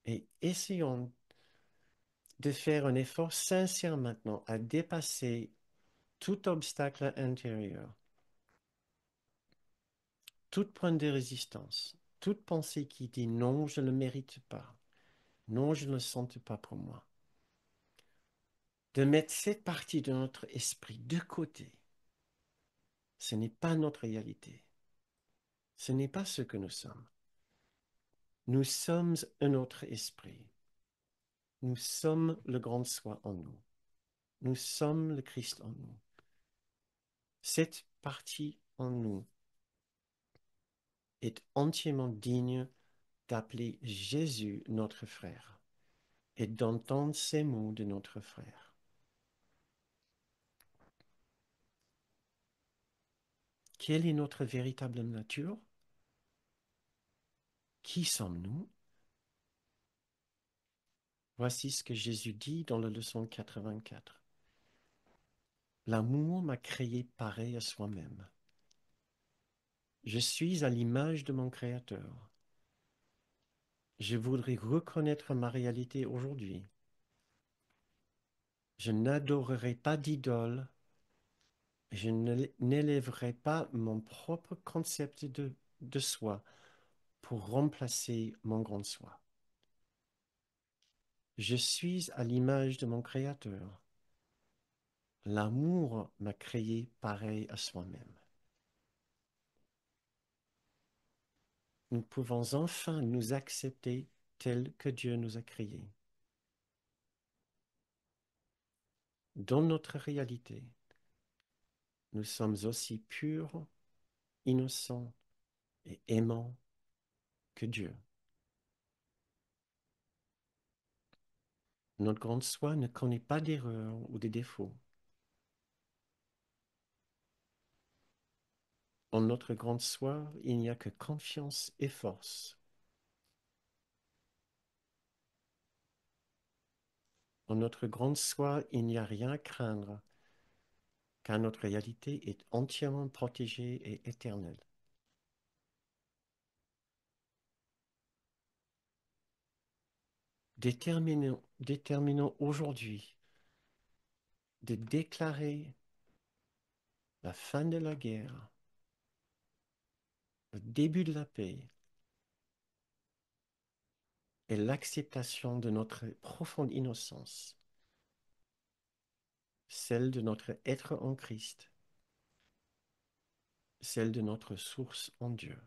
et essayons de faire un effort sincère maintenant à dépasser tout obstacle intérieur, toute point de résistance, toute pensée qui dit non, je ne le mérite pas, non, je ne le sens pas pour moi. De mettre cette partie de notre esprit de côté. Ce n'est pas notre réalité. Ce n'est pas ce que nous sommes. Nous sommes un autre esprit. Nous sommes le grand soi en nous. Nous sommes le Christ en nous. Cette partie en nous est entièrement digne d'appeler Jésus notre frère et d'entendre ces mots de notre frère. Quelle est notre véritable nature? Qui sommes-nous? Voici ce que Jésus dit dans la leçon 84. L'amour m'a créé pareil à soi-même. Je suis à l'image de mon Créateur. Je voudrais reconnaître ma réalité aujourd'hui. Je n'adorerai pas d'idole. Je n'élèverai pas mon propre concept de soi pour remplacer mon grand soi. Je suis à l'image de mon Créateur. L'amour m'a créé pareil à soi-même. Nous pouvons enfin nous accepter tels que Dieu nous a créés. Dans notre réalité, nous sommes aussi purs, innocents et aimants que Dieu. Notre grande soi ne connaît pas d'erreurs ou de défauts. En notre grande soi, il n'y a que confiance et force. En notre grande soi, il n'y a rien à craindre, car notre réalité est entièrement protégée et éternelle. Déterminons aujourd'hui de déclarer la fin de la guerre, le début de la paix et l'acceptation de notre profonde innocence, celle de notre être en Christ, celle de notre source en Dieu.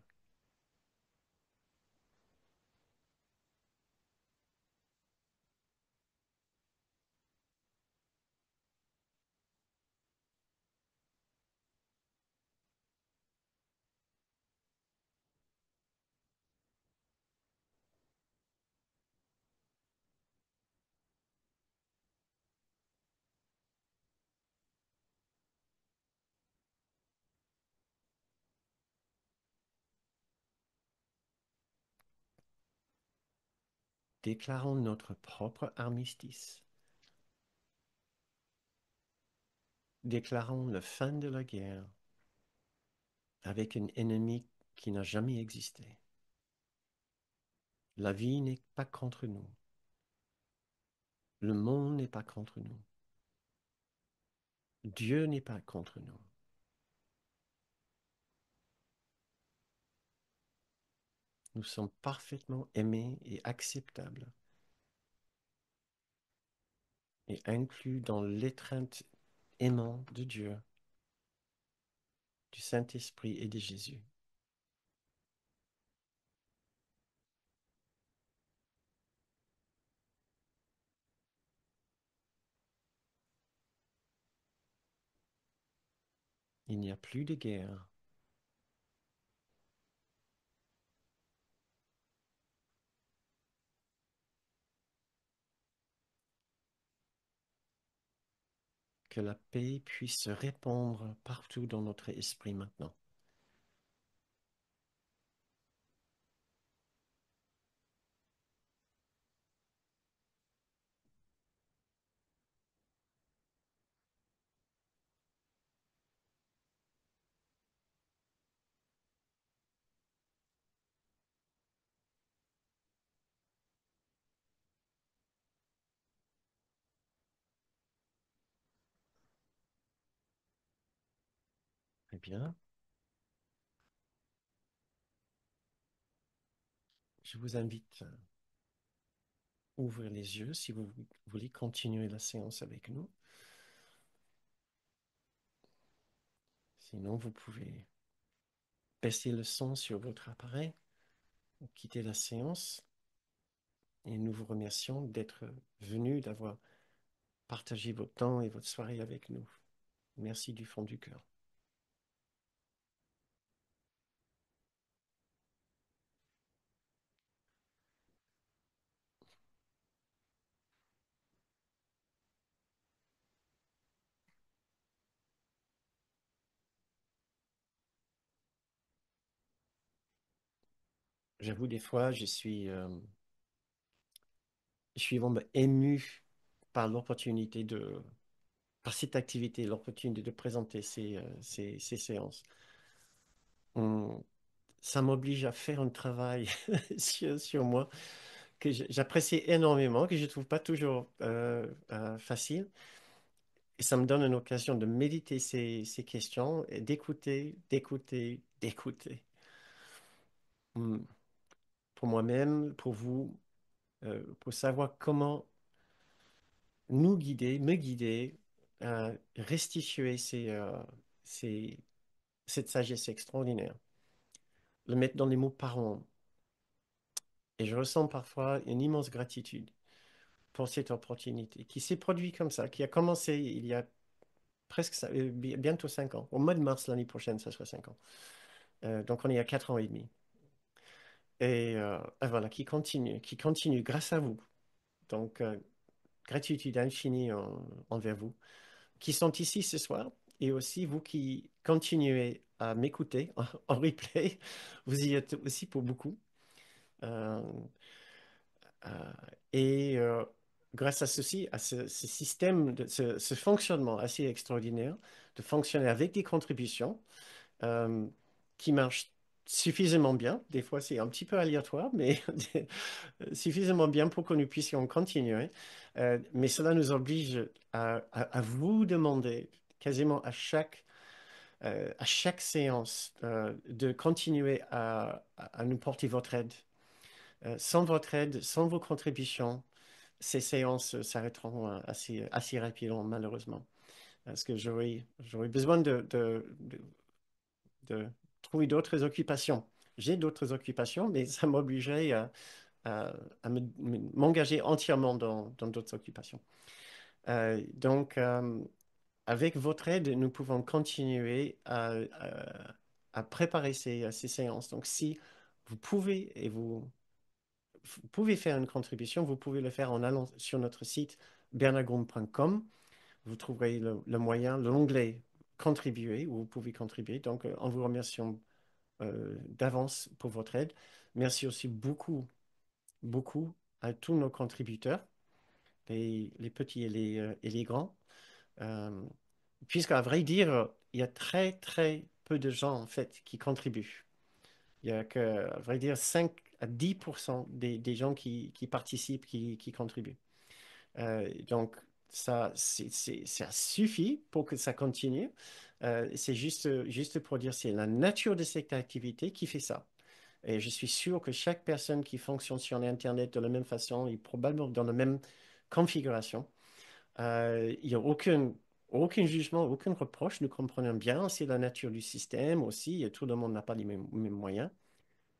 Déclarons notre propre armistice. Déclarons la fin de la guerre avec un ennemi qui n'a jamais existé. La vie n'est pas contre nous. Le monde n'est pas contre nous. Dieu n'est pas contre nous. Nous sommes parfaitement aimés et acceptables et inclus dans l'étreinte aimant de Dieu, du Saint-Esprit et de Jésus. Il n'y a plus de guerre. Que la paix puisse se répandre partout dans notre esprit maintenant. Eh bien, je vous invite à ouvrir les yeux si vous voulez continuer la séance avec nous. Sinon, vous pouvez baisser le son sur votre appareil, quitter la séance et nous vous remercions d'être venus, d'avoir partagé votre temps et votre soirée avec nous. Merci du fond du cœur. J'avoue, des fois, je suis vraiment ému par l'opportunité par cette activité, l'opportunité de présenter ces séances. On- Ça m'oblige à faire un travail sur moi que j'apprécie énormément, que je ne trouve pas toujours facile. Et ça me donne une occasion de méditer ces questions et d'écouter. Hmm. Pour moi-même, pour vous, pour savoir comment me guider, restituer ces- cette sagesse extraordinaire, le mettre dans les mots parents. Et je ressens parfois une immense gratitude pour cette opportunité qui s'est produite comme ça, qui a commencé il y a bientôt 5 ans. Au mois de mars l'année prochaine, ça sera 5 ans. Donc on est à 4 ans et demi. Et voilà, qui continue grâce à vous. Donc, gratitude infinie envers vous, qui sont ici ce soir, et aussi vous qui continuez à m'écouter en replay. Vous y êtes aussi pour beaucoup. Euh, euh, et grâce à ceci, à ce système, ce fonctionnement assez extraordinaire, de fonctionner avec des contributions euh, qui marchent suffisamment bien. Des fois, c'est un petit peu aléatoire, mais suffisamment bien pour que nous puissions continuer. Mais cela nous oblige à vous demander quasiment à chaque séance de continuer à nous porter votre aide. Sans votre aide, sans vos contributions, ces séances s'arrêteront assez rapidement, malheureusement. Parce que j'aurais besoin de trouver d'autres occupations. J'ai d'autres occupations, mais ça m'obligerait m'engager entièrement dans d'autres occupations. Donc, avec votre aide, nous pouvons continuer à préparer ces séances. Donc, si vous pouvez et vous pouvez faire une contribution, vous pouvez le faire en allant sur notre site bernagrum.com. Vous trouverez le moyen, l'onglet contribuer, où vous pouvez contribuer. Donc, en vous remerciant d'avance pour votre aide. Merci aussi beaucoup, beaucoup à tous nos contributeurs, les petits et les grands. Euh, Puisqu'à vrai dire, il y a très, très peu de gens, en fait, qui contribuent. Il y a que, à vrai dire, 5 à 10% des gens qui participent, qui contribuent. Donc, ça suffit pour que ça continue. C'est juste pour dire, c'est la nature de cette activité qui fait ça. Et je suis sûr que chaque personne qui fonctionne sur Internet de la même façon est probablement dans la même configuration. Il n'y a aucun jugement, aucun reproche. Nous comprenons bien, c'est la nature du système aussi, et tout le monde n'a pas les mêmes moyens.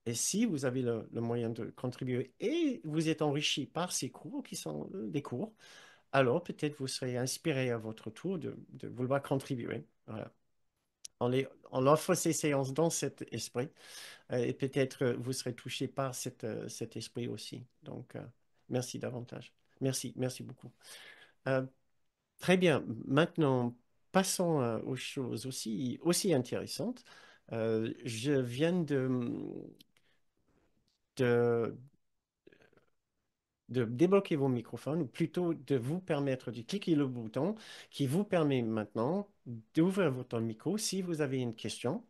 Et si vous avez le moyen de contribuer et vous êtes enrichi par ces cours qui sont des cours, alors peut-être vous serez inspiré à votre tour de vouloir contribuer. Voilà. On offre ces séances dans cet esprit et peut-être vous serez touché par cet esprit aussi. Donc, merci davantage. Merci beaucoup. Euh, Très bien. Maintenant, passons aux choses aussi intéressantes. Je viens de, de débloquer vos microphones, ou plutôt de vous permettre de cliquer le bouton qui vous permet maintenant d'ouvrir votre micro si vous avez une question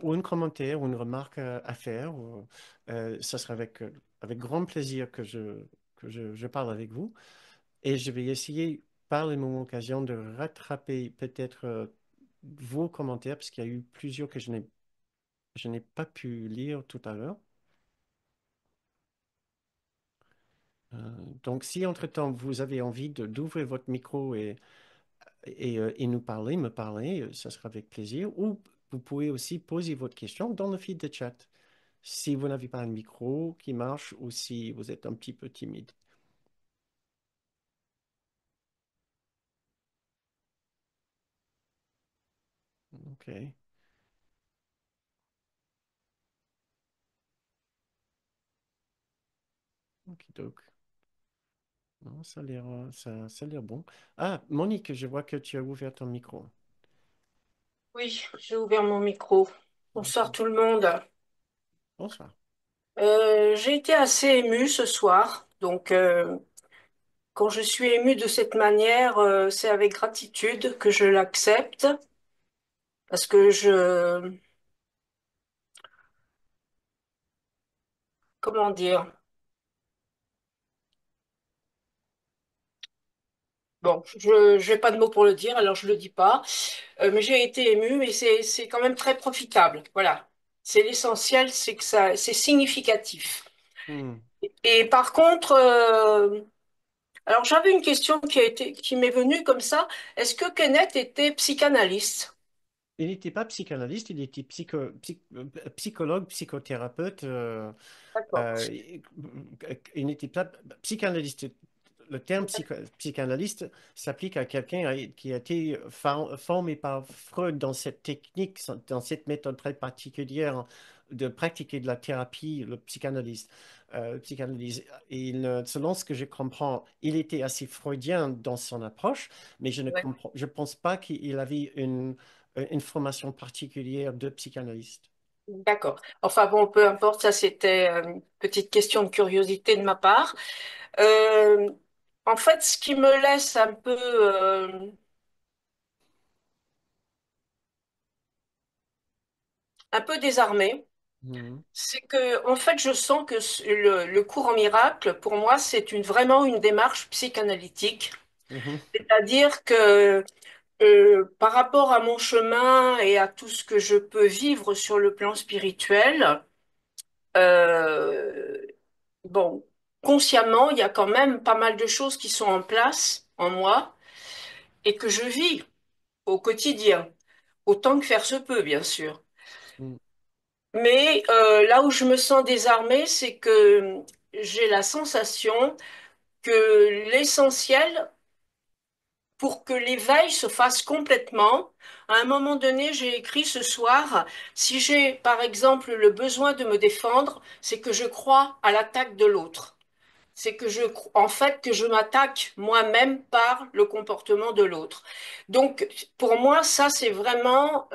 ou un commentaire ou une remarque à faire. Ce sera avec grand plaisir que je parle avec vous. Et je vais essayer par la même occasion de rattraper peut-être vos commentaires, parce qu'il y a eu plusieurs que je n'ai pas pu lire tout à l'heure. Euh, donc, si entre-temps vous avez envie d'ouvrir votre micro et nous parler, me parler, ça sera avec plaisir. Ou vous pouvez aussi poser votre question dans le feed de chat, si vous n'avez pas un micro qui marche ou si vous êtes un petit peu timide. OK. OK, donc. Non, ça a l'air bon. Ah, Monique, je vois que tu as ouvert ton micro. Oui, j'ai ouvert mon micro. Bonsoir OK. tout le monde. Bonsoir. J'ai été assez émue ce soir. Donc, quand je suis émue de cette manière, c'est avec gratitude que je l'accepte. Parce que comment dire? Bon, j'ai pas de mots pour le dire, alors je le dis pas. Mais j'ai été émue et c'est quand même très profitable. Voilà. C'est l'essentiel, c'est que ça, c'est significatif. Hmm. Et par contre, alors j'avais une question qui m'est venue comme ça. Est-ce que Kenneth était psychanalyste? Il n'était pas psychanalyste, il était psychologue, psychothérapeute. D'accord. Euh, il n'était pas psychanalyste. Le terme psychanalyste s'applique à quelqu'un qui a été formé par Freud dans cette technique, dans cette méthode très particulière de pratiquer de la thérapie, le psychanalyse. Selon ce que je comprends, il était assez freudien dans son approche, mais Ouais. je pense pas qu'il avait une formation particulière de psychanalyste. D'accord. Enfin bon, peu importe, ça c'était une petite question de curiosité de ma part. Euh, En fait, ce qui me laisse un peu désarmée, Mhm. c'est que en fait, je sens que le cours en miracle, pour moi, c'est vraiment une démarche psychanalytique. Mhm. C'est-à-dire que par rapport à mon chemin et à tout ce que je peux vivre sur le plan spirituel, euh, bon, consciemment, il y a quand même pas mal de choses qui sont en place en moi et que je vis au quotidien, autant que faire se peut, bien sûr. Mhm. Mais là où je me sens désarmée, c'est que j'ai la sensation que l'essentiel pour que l'éveil se fasse complètement, à un moment donné, j'ai écrit ce soir, si j'ai par exemple le besoin de me défendre, c'est que je crois à l'attaque de l'autre. C'est que en fait, que je m'attaque moi-même par le comportement de l'autre. Donc, pour moi, ça, c'est vraiment,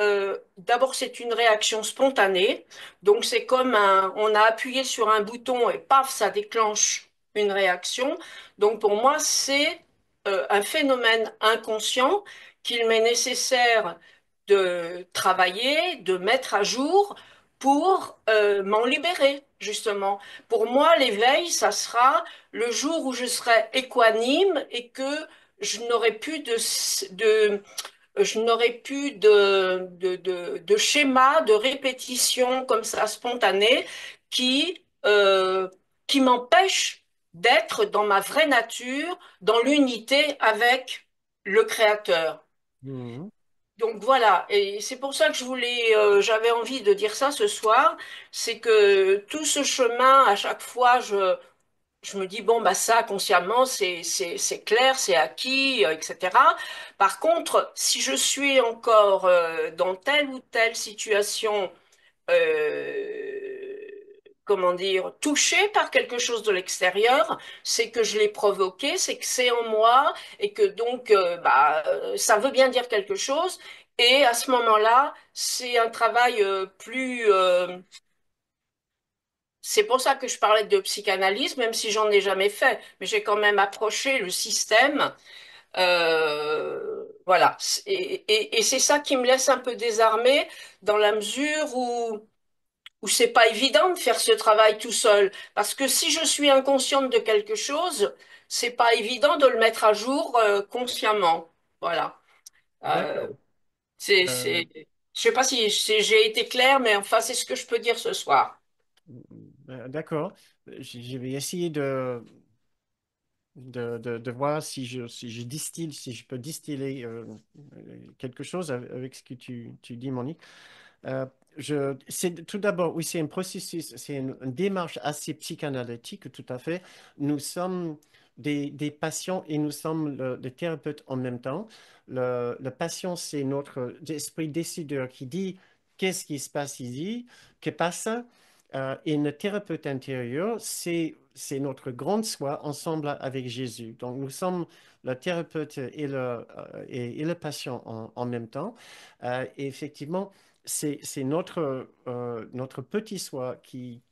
d'abord, c'est une réaction spontanée. Donc, c'est comme on a appuyé sur un bouton et paf, ça déclenche une réaction. Donc, pour moi, c'est un phénomène inconscient qu'il m'est nécessaire de travailler, de mettre à jour pour m'en libérer, justement. Pour moi, l'éveil, ça sera le jour où je serai équanime et que je n'aurai plus je n'aurai plus de schéma, de répétition comme ça spontanée qui, qui m'empêche d'être dans ma vraie nature, dans l'unité avec le Créateur. Mhm. Donc voilà, et c'est pour ça que j'avais envie de dire ça ce soir, c'est que tout ce chemin, à chaque fois, je me dis, bon, bah ça, consciemment, c'est clair, c'est acquis, etc. Par contre, si je suis encore dans telle ou telle situation, euh, comment dire, touchée par quelque chose de l'extérieur, c'est que je l'ai provoqué, c'est que c'est en moi, et que donc, ça veut bien dire quelque chose. Et à ce moment-là, c'est un travail c'est pour ça que je parlais de psychanalyse, même si j'en ai jamais fait, mais j'ai quand même approché le système. Voilà. Et c'est ça qui me laisse un peu désarmée dans la mesure où c'est pas évident de faire ce travail tout seul. Parce que si je suis inconsciente de quelque chose, c'est pas évident de le mettre à jour, consciemment. Voilà. Euh, D'accord. c'est, je sais pas si j'ai été claire, mais enfin, c'est ce que je peux dire ce soir. D'accord. Je vais essayer de voir si je distille, si je peux distiller quelque chose avec ce que tu dis, Monique. Euh, c'est, tout d'abord, oui, c'est un processus, c'est une démarche assez psychanalytique, tout à fait. Nous sommes des patients et nous sommes le thérapeute en même temps. Le patient, c'est notre esprit décideur qui dit qu'est-ce qui se passe ici, que passe. Et le thérapeute intérieur, c'est notre grande soi ensemble avec Jésus. Donc, nous sommes le thérapeute et le patient en même temps. Et effectivement, c'est notre petit soi qui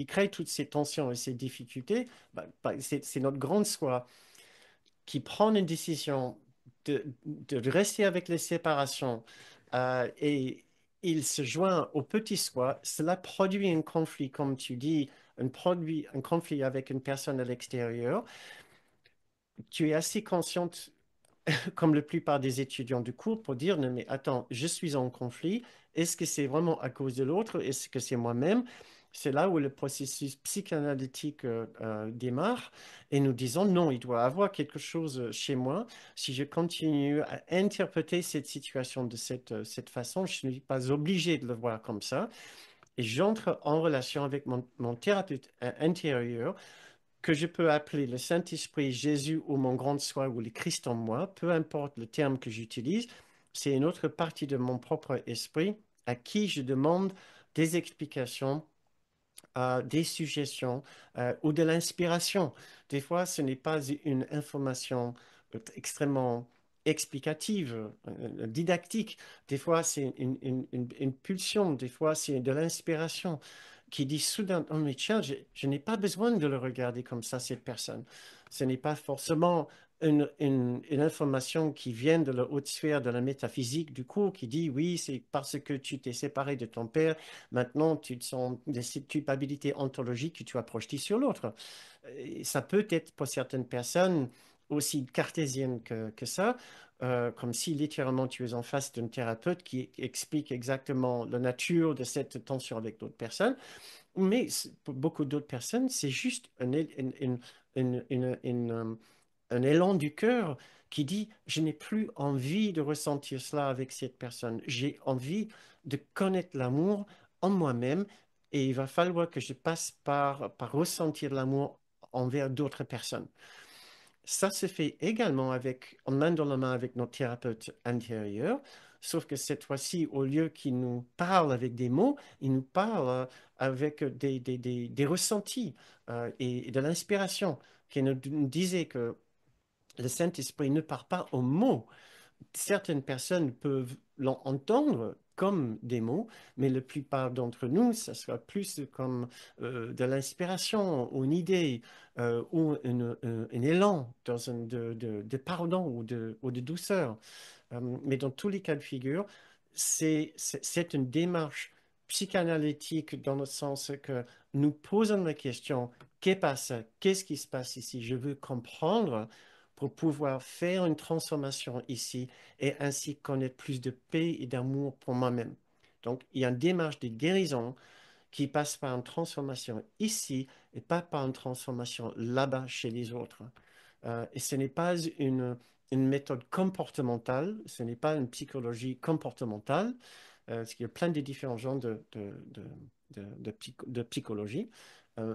crée toutes ces tensions et ces difficultés. C'est notre grande soi qui prend une décision de rester avec les séparations et il se joint au petit soi. Cela produit un conflit, comme tu dis, un conflit avec une personne à l'extérieur. Tu es assez consciente comme la plupart des étudiants du cours, pour dire, non, mais attends, je suis en conflit. Est-ce que c'est vraiment à cause de l'autre? Est-ce que c'est moi-même? C'est là où le processus psychanalytique démarre et nous disons, non, il doit y avoir quelque chose chez moi. Si je continue à interpréter cette situation de cette façon, je ne suis pas obligé de le voir comme ça. Et j'entre en relation avec mon thérapeute intérieur que je peux appeler le Saint-Esprit, Jésus ou mon grand soi ou le Christ en moi, peu importe le terme que j'utilise, c'est une autre partie de mon propre esprit à qui je demande des explications, des suggestions ou de l'inspiration. Des fois, ce n'est pas une information extrêmement explicative, didactique. Des fois, c'est une pulsion. Des fois, c'est de l'inspiration qui dit soudain, oh mais tiens, je n'ai pas besoin de le regarder comme ça, cette personne. Ce n'est pas forcément une information qui vient de la haute sphère de la métaphysique du coup, qui dit oui, c'est parce que tu t'es séparé de ton père, maintenant tu te sens des culpabilités ontologiques que tu as projetées sur l'autre. Et ça peut être pour certaines personnes aussi cartésienne que ça, comme si littéralement tu es en face d'un thérapeute qui explique exactement la nature de cette tension avec d'autres personnes. Mais pour beaucoup d'autres personnes, c'est juste un élan du cœur qui dit, je n'ai plus envie de ressentir cela avec cette personne. J'ai envie de connaître l'amour en moi-même et il va falloir que je passe par ressentir l'amour envers d'autres personnes. Ça se fait également en main dans la main avec notre thérapeute intérieur, sauf que cette fois-ci, au lieu qu'il nous parle avec des mots, il nous parle avec des ressentis et de l'inspiration. qui nous disait que le Saint-Esprit ne part pas aux mots. Certaines personnes peuvent l'entendre comme des mots, mais la plupart d'entre nous, ça sera plus comme de l'inspiration, ou une idée, ou un élan dans de pardon ou de douceur. Mais dans tous les cas de figure, c'est une démarche psychanalytique dans le sens que nous posons la question, qu'est-ce passe? Qu'est-ce qui se passe ici? Je veux comprendre pour pouvoir faire une transformation ici et ainsi connaître plus de paix et d'amour pour moi-même. Donc, il y a une démarche de guérison qui passe par une transformation ici et pas par une transformation là-bas chez les autres. Et ce n'est pas une méthode comportementale, ce n'est pas une psychologie comportementale, parce qu'il y a plein de différents genres de psychologie.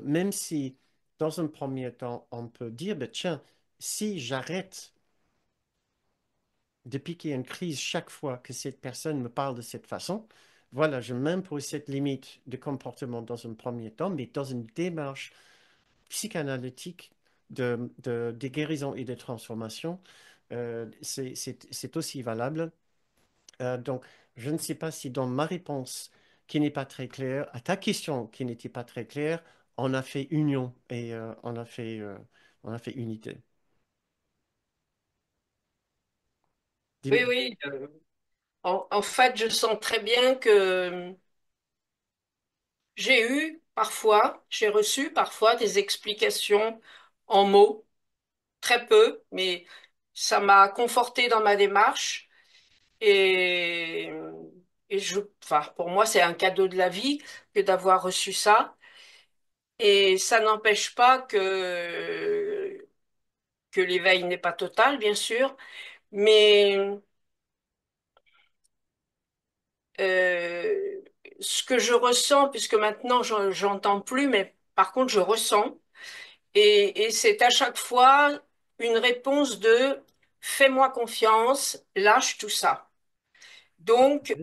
Même si, dans un premier temps, on peut dire, ben, tiens, si j'arrête de piquer une crise chaque fois que cette personne me parle de cette façon, voilà, je m'impose cette limite de comportement dans un premier temps, mais dans une démarche psychanalytique de guérison et de transformation, c'est aussi valable. Donc, je ne sais pas si dans ma réponse qui n'est pas très claire, à ta question qui n'était pas très claire, on a fait union et on a fait unité. Oui, Dis- oui. En fait, je sens très bien que j'ai reçu parfois des explications en mots, très peu, mais ça m'a conforté dans ma démarche et, enfin, pour moi, c'est un cadeau de la vie que d'avoir reçu ça. Et ça n'empêche pas que l'éveil n'est pas total, bien sûr, mais euh, ce que je ressens, puisque maintenant j'entends plus, mais par contre je ressens, et c'est à chaque fois une réponse de fais-moi confiance, lâche tout ça. Donc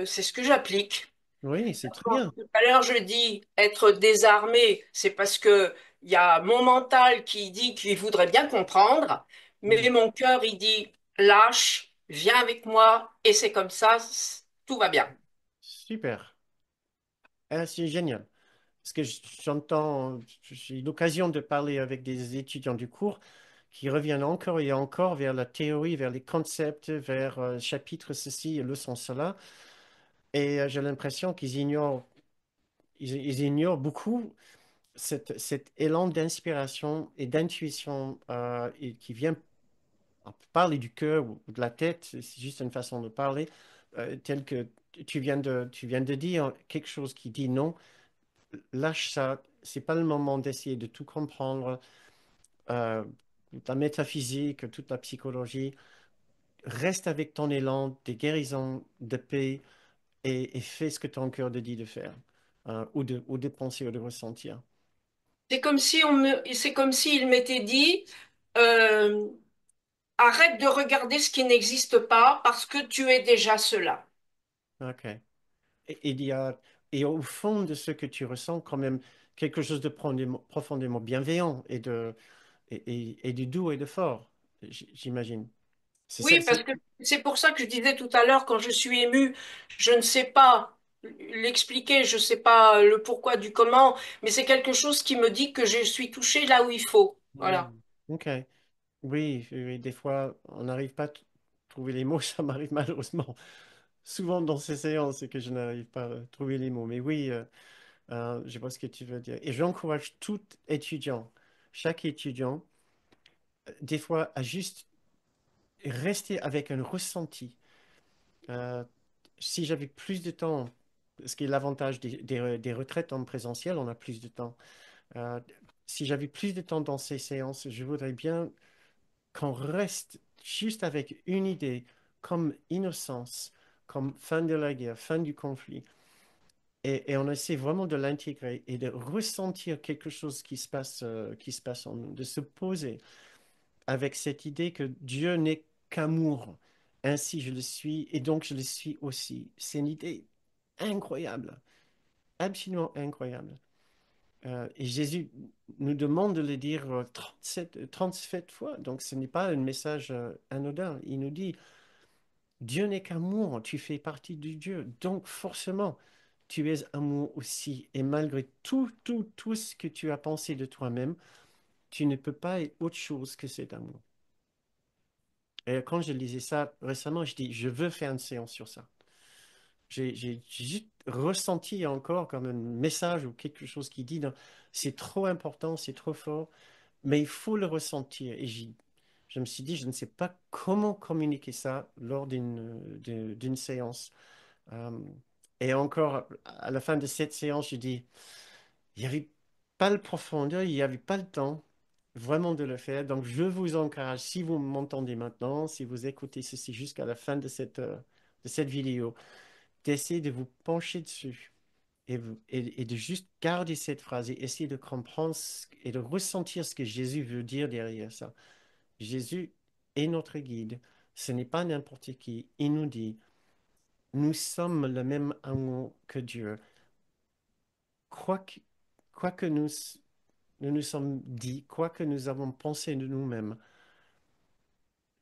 c'est ce que j'applique. Oui, c'est très Quand bien. tout à l'heure je dis être désarmé, c'est parce que il y a mon mental qui dit qu'il voudrait bien comprendre, mais Mm. mon cœur il dit lâche, viens avec moi, et c'est comme ça, tout va bien. Super. Ah, c'est génial. Parce que j'entends, j'ai eu l'occasion de parler avec des étudiants du cours qui reviennent encore et encore vers la théorie, vers les concepts, vers chapitre ceci et leçon cela. Et j'ai l'impression qu'ils ignorent, ils ignorent beaucoup cet élan d'inspiration et d'intuition et qui vient on peut parler du cœur ou de la tête, c'est juste une façon de parler, tel que tu viens de dire quelque chose qui dit non, lâche ça, c'est pas le moment d'essayer de tout comprendre, euh, toute la métaphysique, toute la psychologie. Reste avec ton élan de guérison, de paix et fais ce que ton cœur te dit de faire, ou de penser ou de ressentir. C'est comme s'il m'était dit, euh, arrête de regarder ce qui n'existe pas parce que tu es déjà cela. OK. Et il y a, et au fond de ce que tu ressens, quand même quelque chose de profondément bienveillant et de doux et de fort, j'imagine. C'est ça, Oui, parce que c'est pour ça que je disais tout à l'heure, quand je suis émue, je ne sais pas l'expliquer, je ne sais pas le pourquoi du comment, mais c'est quelque chose qui me dit que je suis touchée là où il faut. Voilà. Mm. OK. Oui, oui, oui, des fois, on n'arrive pas à trouver les mots, ça m'arrive malheureusement. Souvent dans ces séances, c'est que je n'arrive pas à trouver les mots. Mais oui, je vois ce que tu veux dire. Et j'encourage tout étudiant, chaque étudiant, des fois, à juste rester avec un ressenti. Euh, Si j'avais plus de temps, ce qui est l'avantage des retraites en présentiel, on a plus de temps. Euh, Si j'avais plus de temps dans ces séances, je voudrais bien qu'on reste juste avec une idée, comme innocence, comme fin de la guerre, fin du conflit. Et on essaie vraiment de l'intégrer et de ressentir quelque chose qui se passe en nous, de se poser avec cette idée que Dieu n'est qu'amour. Ainsi je le suis et donc je le suis aussi. C'est une idée incroyable, absolument incroyable. Et Jésus nous demande de le dire 37 fois. Donc, ce n'est pas un message anodin. Il nous dit, Dieu n'est qu'amour, tu fais partie de Dieu. Donc, forcément, tu es amour aussi. Et malgré tout ce que tu as pensé de toi-même, tu ne peux pas être autre chose que cet amour. Et quand je lisais ça récemment, je dis, je veux faire une séance sur ça. J'ai juste ressenti encore comme un message ou quelque chose qui dit, non, c'est trop important, c'est trop fort, mais il faut le ressentir. Et je me suis dit, je ne sais pas comment communiquer ça lors d'une séance. Euh, et encore, à la fin de cette séance, je dis, il n'y avait pas le profondeur, il n'y avait pas le temps vraiment de le faire. Donc, je vous encourage, si vous m'entendez maintenant, si vous écoutez ceci jusqu'à la fin de cette vidéo, d'essayer de vous pencher dessus et de juste garder cette phrase et essayer de comprendre et de ressentir ce que Jésus veut dire derrière ça. Jésus est notre guide. Ce n'est pas n'importe qui. Il nous dit, nous sommes le même amour que Dieu. Quoi que, quoi que nous nous sommes dit, quoi que nous avons pensé de nous-mêmes,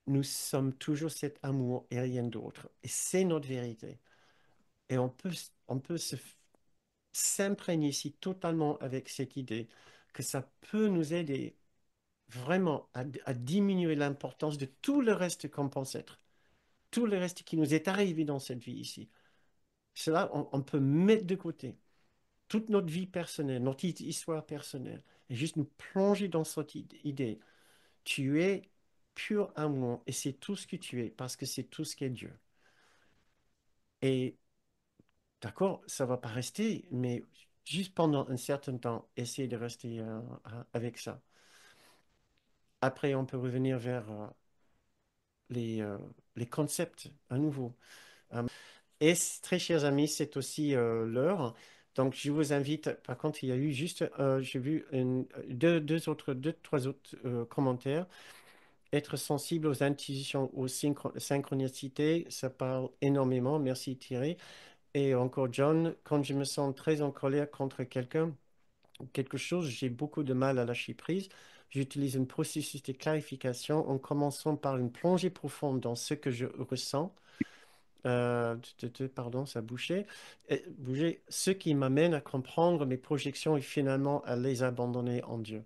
nous sommes toujours cet amour et rien d'autre. Et c'est notre vérité. Et on peut s'imprégner ici totalement avec cette idée que ça peut nous aider vraiment à diminuer l'importance de tout le reste qu'on pense être, tout le reste qui nous est arrivé dans cette vie ici. Cela, on peut mettre de côté toute notre vie personnelle, notre histoire personnelle, et juste nous plonger dans cette idée. Tu es pur amour et c'est tout ce que tu es parce que c'est tout ce qu'est Dieu. Et d'accord, ça va pas rester, mais juste pendant un certain temps, essayer de rester avec ça. Après, on peut revenir vers les, euh, les concepts à nouveau. Et très chers amis, c'est aussi l'heure. Donc, je vous invite, par contre, il y a eu juste, j'ai vu trois autres commentaires. Être sensible aux intuitions, aux synchronicités, ça parle énormément. Merci Thierry. Et encore John, quand je me sens très en colère contre quelqu'un, quelque chose, j'ai beaucoup de mal à lâcher prise. J'utilise un processus de clarification en commençant par une plongée profonde dans ce que je ressens. Pardon, ça bouchait. Bouger, ce qui m'amène à comprendre mes projections et finalement à les abandonner en Dieu.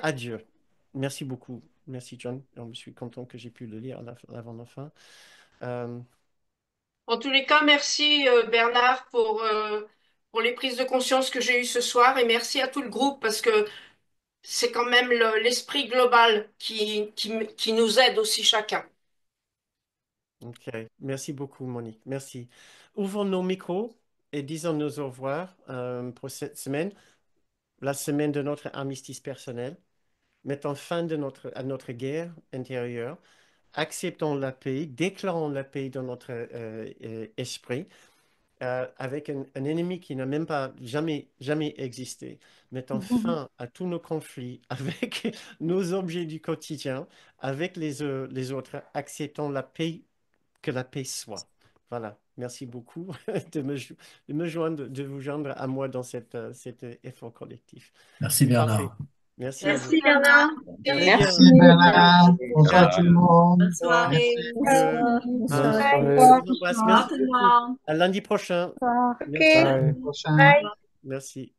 À Dieu. Merci beaucoup. Merci John. Je suis content que j'ai pu le lire avant la fin. Euh, En tous les cas, merci Bernard pour les prises de conscience que j'ai eues ce soir et merci à tout le groupe parce que c'est quand même l'esprit global qui nous aide aussi chacun. ok. Merci beaucoup, Monique. Merci. Ouvrons nos micros et disons nos au revoir pour cette semaine, la semaine de notre armistice personnel. Mettons fin à notre guerre intérieure. Acceptons la paix, déclarons la paix dans notre esprit avec un ennemi qui n'a même pas jamais existé. Mettons fin à tous nos conflits avec nos objets du quotidien, avec les autres. Acceptons la paix, que la paix soit. Voilà. Merci beaucoup de me joindre, de vous joindre à moi dans cet effort collectif. Merci Parfait. Bernard. Merci à vous. Merci Bernard. Très Et bien. Merci Merci. Bernard. Bonsoir Ciao. tout le monde. Bonne soirée. Merci. Euh, Bonne je soirée. vous embrasse. Au revoir Merci tout le beaucoup. monde. À lundi prochain. Au revoir. À Merci. lundi prochain. Bye. Merci.